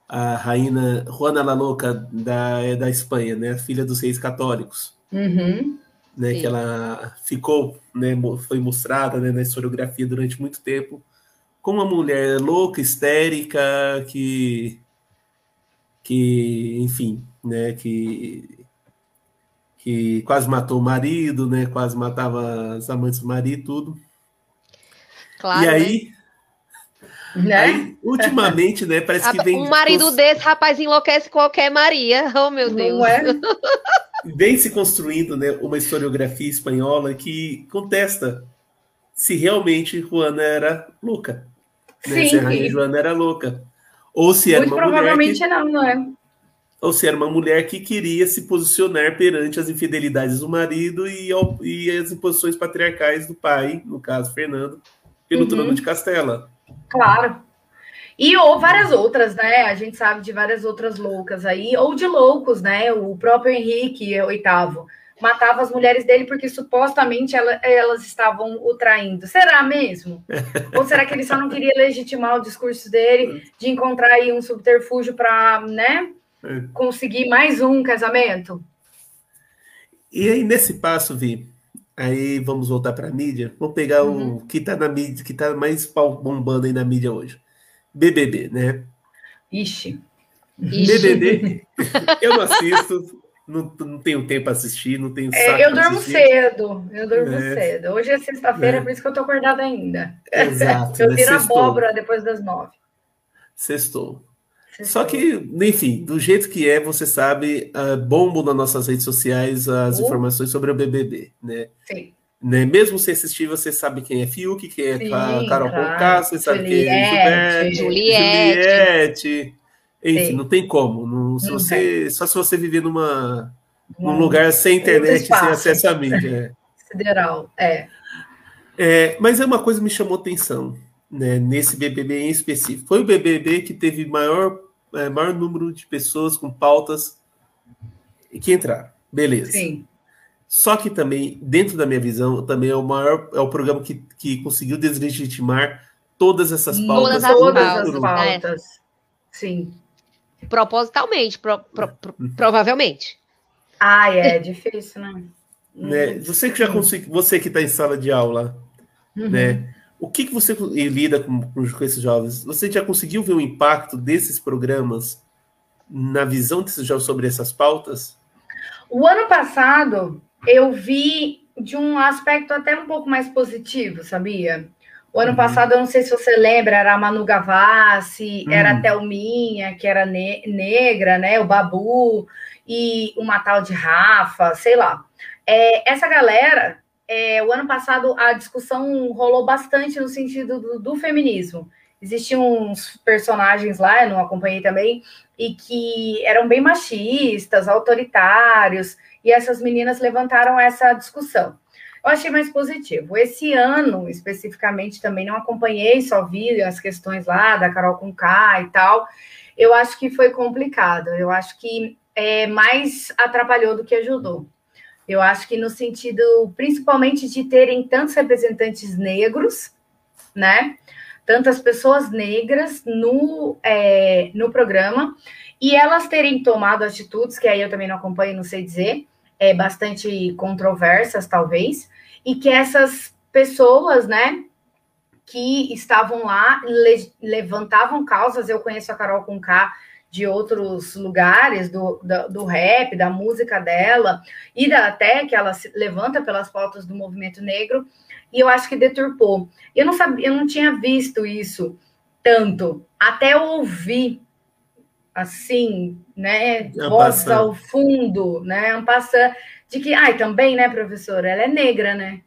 rainha Juana la Louca da Espanha, né? A filha dos reis católicos. Uhum. Né, que ela ficou, né, foi mostrada, né, na historiografia durante muito tempo como uma mulher louca, histérica, que enfim, né, que quase matou o marido, né, quase matava as amantes do marido, tudo. Claro, e aí, né? Aí, ultimamente, né, parece que vem... Um marido desse, rapaz, enlouquece qualquer Maria. Oh, meu Deus. Não é? Vem se construindo, né, uma historiografia espanhola que contesta se realmente Juana era louca. Né? Sim. Se a rainha Joana era louca. Ou se era Muito uma mulher provavelmente que... não é? Ou se era uma mulher que queria se posicionar perante as infidelidades do marido e as imposições patriarcais do pai, no caso, Fernando, pelo trono de Castela. Claro. Ou várias outras, né? A gente sabe de várias outras loucas aí, ou de loucos, né? O próprio Henrique VIII matava as mulheres dele porque supostamente elas estavam o traindo. Será mesmo? Ou será que ele só não queria legitimar o discurso dele de encontrar aí um subterfúgio para, né, conseguir mais um casamento? E aí, nesse passo, Vi, aí vamos voltar para a mídia. Vamos pegar o que está na mídia, que está mais bombando aí na mídia hoje. BBB, né? Ixi. BBB, eu não assisto, não tenho tempo para assistir, não tenho saco eu para durmo assistir. cedo, cedo. Hoje é sexta-feira, por isso que eu tô acordada ainda. Exato. Eu viro abóbora depois das 9. Sextou. Só que, enfim, do jeito que é, você sabe, bombam nas nossas redes sociais as informações sobre o BBB, né? Sim. Né? Mesmo sem assistir, você sabe quem é Fiuk, quem é Carol Conká, você sabe quem é Juliette. Enfim, não tem como. Só se você viver num lugar sem internet e sem acesso à mídia. Sideral, Mas é uma coisa que me chamou atenção, né, nesse BBB em específico. Foi o BBB que teve maior número de pessoas com pautas que entraram. Beleza. Sim. Só que também, dentro da minha visão, também é o programa que conseguiu deslegitimar todas essas pautas. Todas as pautas. Sim. Propositalmente, provavelmente. É difícil, né? Você que já conseguiu, você que está em sala de aula, né? O que você lida com esses jovens? Você já conseguiu ver o impacto desses programas na visão desses jovens sobre essas pautas? O ano passado, eu vi de um aspecto até um pouco mais positivo, sabia? O ano passado, eu não sei se você lembra, era a Manu Gavassi, era a Thelminha, que era negra, né? O Babu, e uma tal de Rafa, sei lá. Essa galera, o ano passado, a discussão rolou bastante no sentido do feminismo. Existiam uns personagens lá, eu não acompanhei também, e que eram bem machistas, autoritários, e essas meninas levantaram essa discussão. Eu achei mais positivo. Esse ano, especificamente, também não acompanhei, só vi as questões lá da Carol Conká e tal. Eu acho que foi complicado. Eu acho que mais atrapalhou do que ajudou. Eu acho que no sentido, principalmente, de terem tantos representantes negros, né? Tantas pessoas negras no programa, e elas terem tomado atitudes, que aí eu também não acompanho, não sei dizer, bastante controversas, talvez, e que essas pessoas, né, que estavam lá, levantavam causas. Eu conheço a Carol Conká de outros lugares, do rap, da música dela, e até que ela se levanta pelas pautas do movimento negro, e eu acho que deturpou. Eu não tinha visto isso tanto, até eu ouvir, assim, né, vozes ao fundo, né, passando, De que, ai, também, né, professora? Ela é negra, né?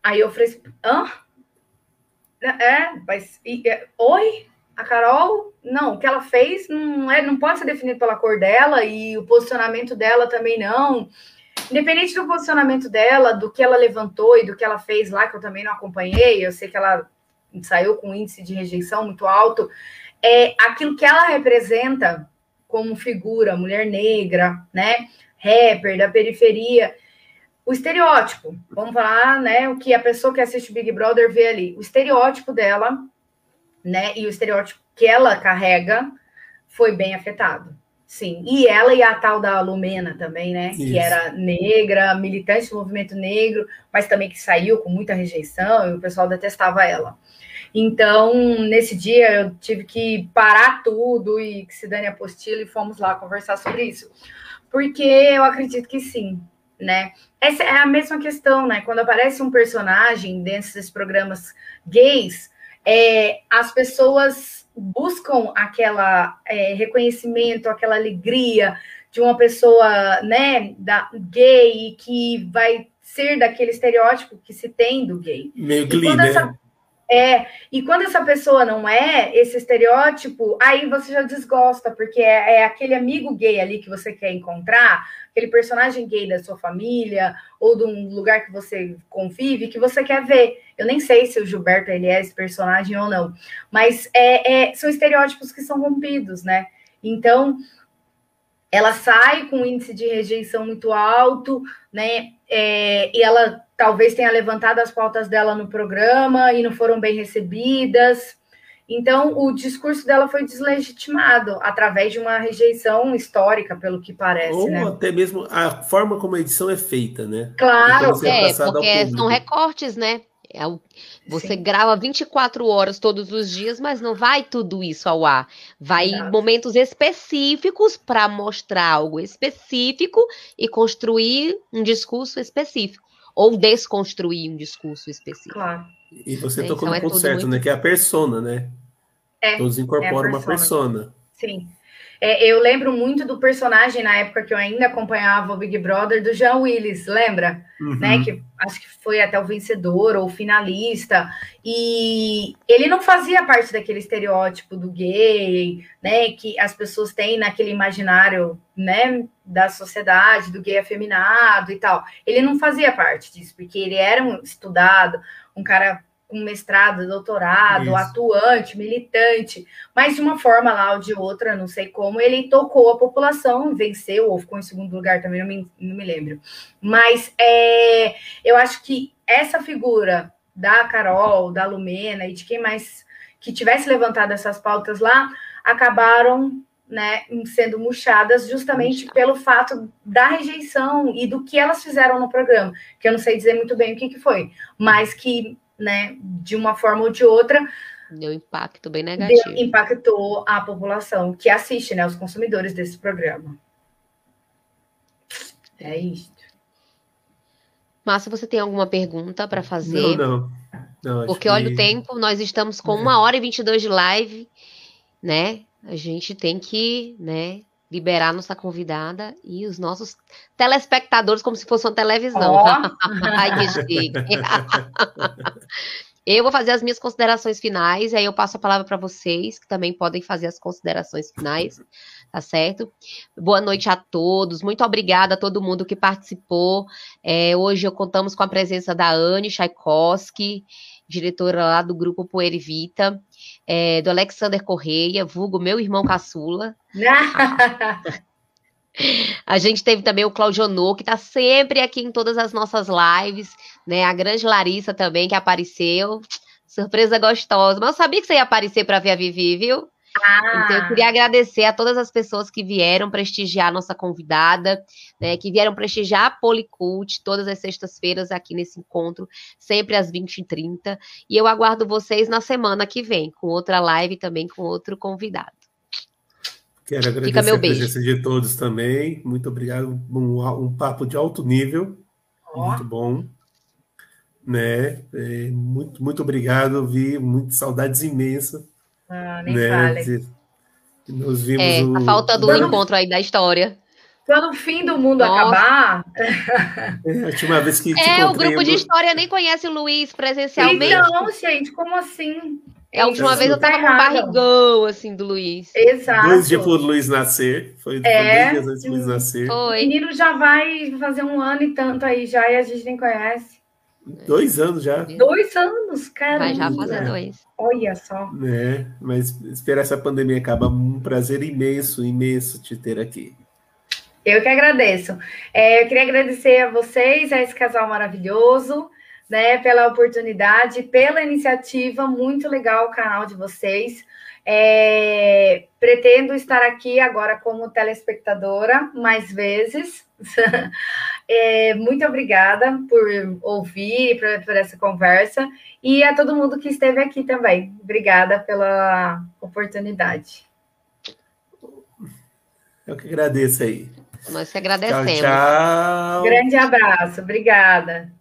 Aí eu falei assim, hã? Mas... oi? A Carol? Não, o que ela fez não pode ser definido pela cor dela e o posicionamento dela também não. Independente do posicionamento dela, do que ela levantou e do que ela fez lá, que eu também não acompanhei, eu sei que ela saiu com um índice de rejeição muito alto, aquilo que ela representa como figura, mulher negra, né, rapper da periferia, o estereótipo, vamos falar, né, o que a pessoa que assiste Big Brother vê ali, o estereótipo dela, né, e o estereótipo que ela carrega foi bem afetado. Sim, e ela e a tal da Lumena também, né? Isso. Que era negra, militante do movimento negro, mas também que saiu com muita rejeição e o pessoal detestava ela. Então, nesse dia, eu tive que parar tudo e que se dane a apostila e fomos lá conversar sobre isso. Porque eu acredito que sim, né? Essa é a mesma questão, né? Quando aparece um personagem dentro desses programas gays, as pessoas buscam aquela reconhecimento, aquela alegria de uma pessoa, né, gay, que vai ser daquele estereótipo que se tem do gay. Meio Glee, né? E quando essa pessoa não é esse estereótipo, aí você já desgosta, porque é aquele amigo gay ali que você quer encontrar, aquele personagem gay da sua família, ou de um lugar que você convive, que você quer ver. Eu nem sei se o Gilberto ele é esse personagem ou não, mas são estereótipos que são rompidos, né? Então, ela sai com um índice de rejeição muito alto, né? E ela talvez tenha levantado as pautas dela no programa e não foram bem recebidas. Então, o discurso dela foi deslegitimado através de uma rejeição histórica, pelo que parece, ou né? até mesmo a forma como a edição é feita, né? Claro. Porque são recortes, né? Você Sim. grava 24 horas todos os dias, mas não vai tudo isso ao ar. Vai em momentos específicos para mostrar algo específico e construir um discurso específico. Ou desconstruir um discurso específico. Claro. E você tocou no ponto certo, né? Que é a persona, né? Todos incorporam uma persona. Sim. Eu lembro muito do personagem, na época que eu ainda acompanhava o Big Brother, do Jean Willis, lembra? Uhum. Né? Que acho que foi até o vencedor ou finalista. E ele não fazia parte daquele estereótipo do gay, né? Que as pessoas têm naquele imaginário, né? Da sociedade, do gay afeminado e tal. Ele não fazia parte disso, porque ele era um estudado, um cara com mestrado, doutorado, Isso. atuante, militante, mas de uma forma lá ou de outra, não sei como, ele tocou a população, venceu, ou ficou em segundo lugar também, não me lembro. Mas eu acho que essa figura da Carol, da Lumena e de quem mais que tivesse levantado essas pautas lá, acabaram, né, sendo murchadas justamente pelo fato da rejeição e do que elas fizeram no programa, que eu não sei dizer muito bem o que foi, mas que, né, de uma forma ou de outra, deu impacto bem negativo. Impactou a população que assiste, né, os consumidores desse programa. É isso. Márcia, você tem alguma pergunta para fazer? Não. Porque olha o tempo, nós estamos com 1h22 de live, né? A gente tem que, né, liberar nossa convidada e os nossos telespectadores como se fosse uma televisão. Ai, que chique. Eu vou fazer as minhas considerações finais, e aí eu passo a palavra para vocês, que também podem fazer as considerações finais, tá certo? Boa noite a todos, muito obrigada a todo mundo que participou. Hoje contamos com a presença da Anne Tchaikovsky, diretora lá do grupo Pueri Vita, do Alexander Correia, vulgo meu irmão caçula. A gente teve também o Claudio No, que está sempre aqui em todas as nossas lives, né? A grande Larissa também, que apareceu. Surpresa gostosa. Mas eu sabia que você ia aparecer para ver a Vivi, viu? Então, eu queria agradecer a todas as pessoas que vieram prestigiar a nossa convidada, né? Que vieram prestigiar a Policult todas as sextas-feiras aqui nesse encontro, sempre às 20h30. E eu aguardo vocês na semana que vem, com outra live também, com outro convidado. Quero agradecer a presença de todos também. Muito obrigado. Um papo de alto nível. Muito bom. Né? Muito obrigado. Vi muitas saudades imensas. Nem fale. Nós vimos tá faltando um encontro aí da história. Quando o fim do mundo Nossa. acabar... A última vez que te o encontrei... grupo de história nem conhece o Luiz presencialmente. Então, gente, como assim? A última vez eu tá tava com um barrigão, assim, do Luiz. Exato. 2 dias pro Luiz nascer. Foi 2 dias antes do Luiz nascer. O menino já vai fazer 1 ano e tanto aí já, e a gente nem conhece. 2 anos já. 2 anos, cara. Vai já fazer 2. Olha só. Mas esperar essa pandemia acabar. Um prazer imenso, imenso te ter aqui. Eu que agradeço. Eu queria agradecer a vocês, a esse casal maravilhoso, né, pela oportunidade, pela iniciativa, muito legal o canal de vocês. Pretendo estar aqui agora como telespectadora mais vezes. Muito obrigada por ouvir, por essa conversa, e a todo mundo que esteve aqui também. Obrigada pela oportunidade. Eu que agradeço aí. Nós que agradecemos. Tchau, tchau. Grande abraço. Obrigada.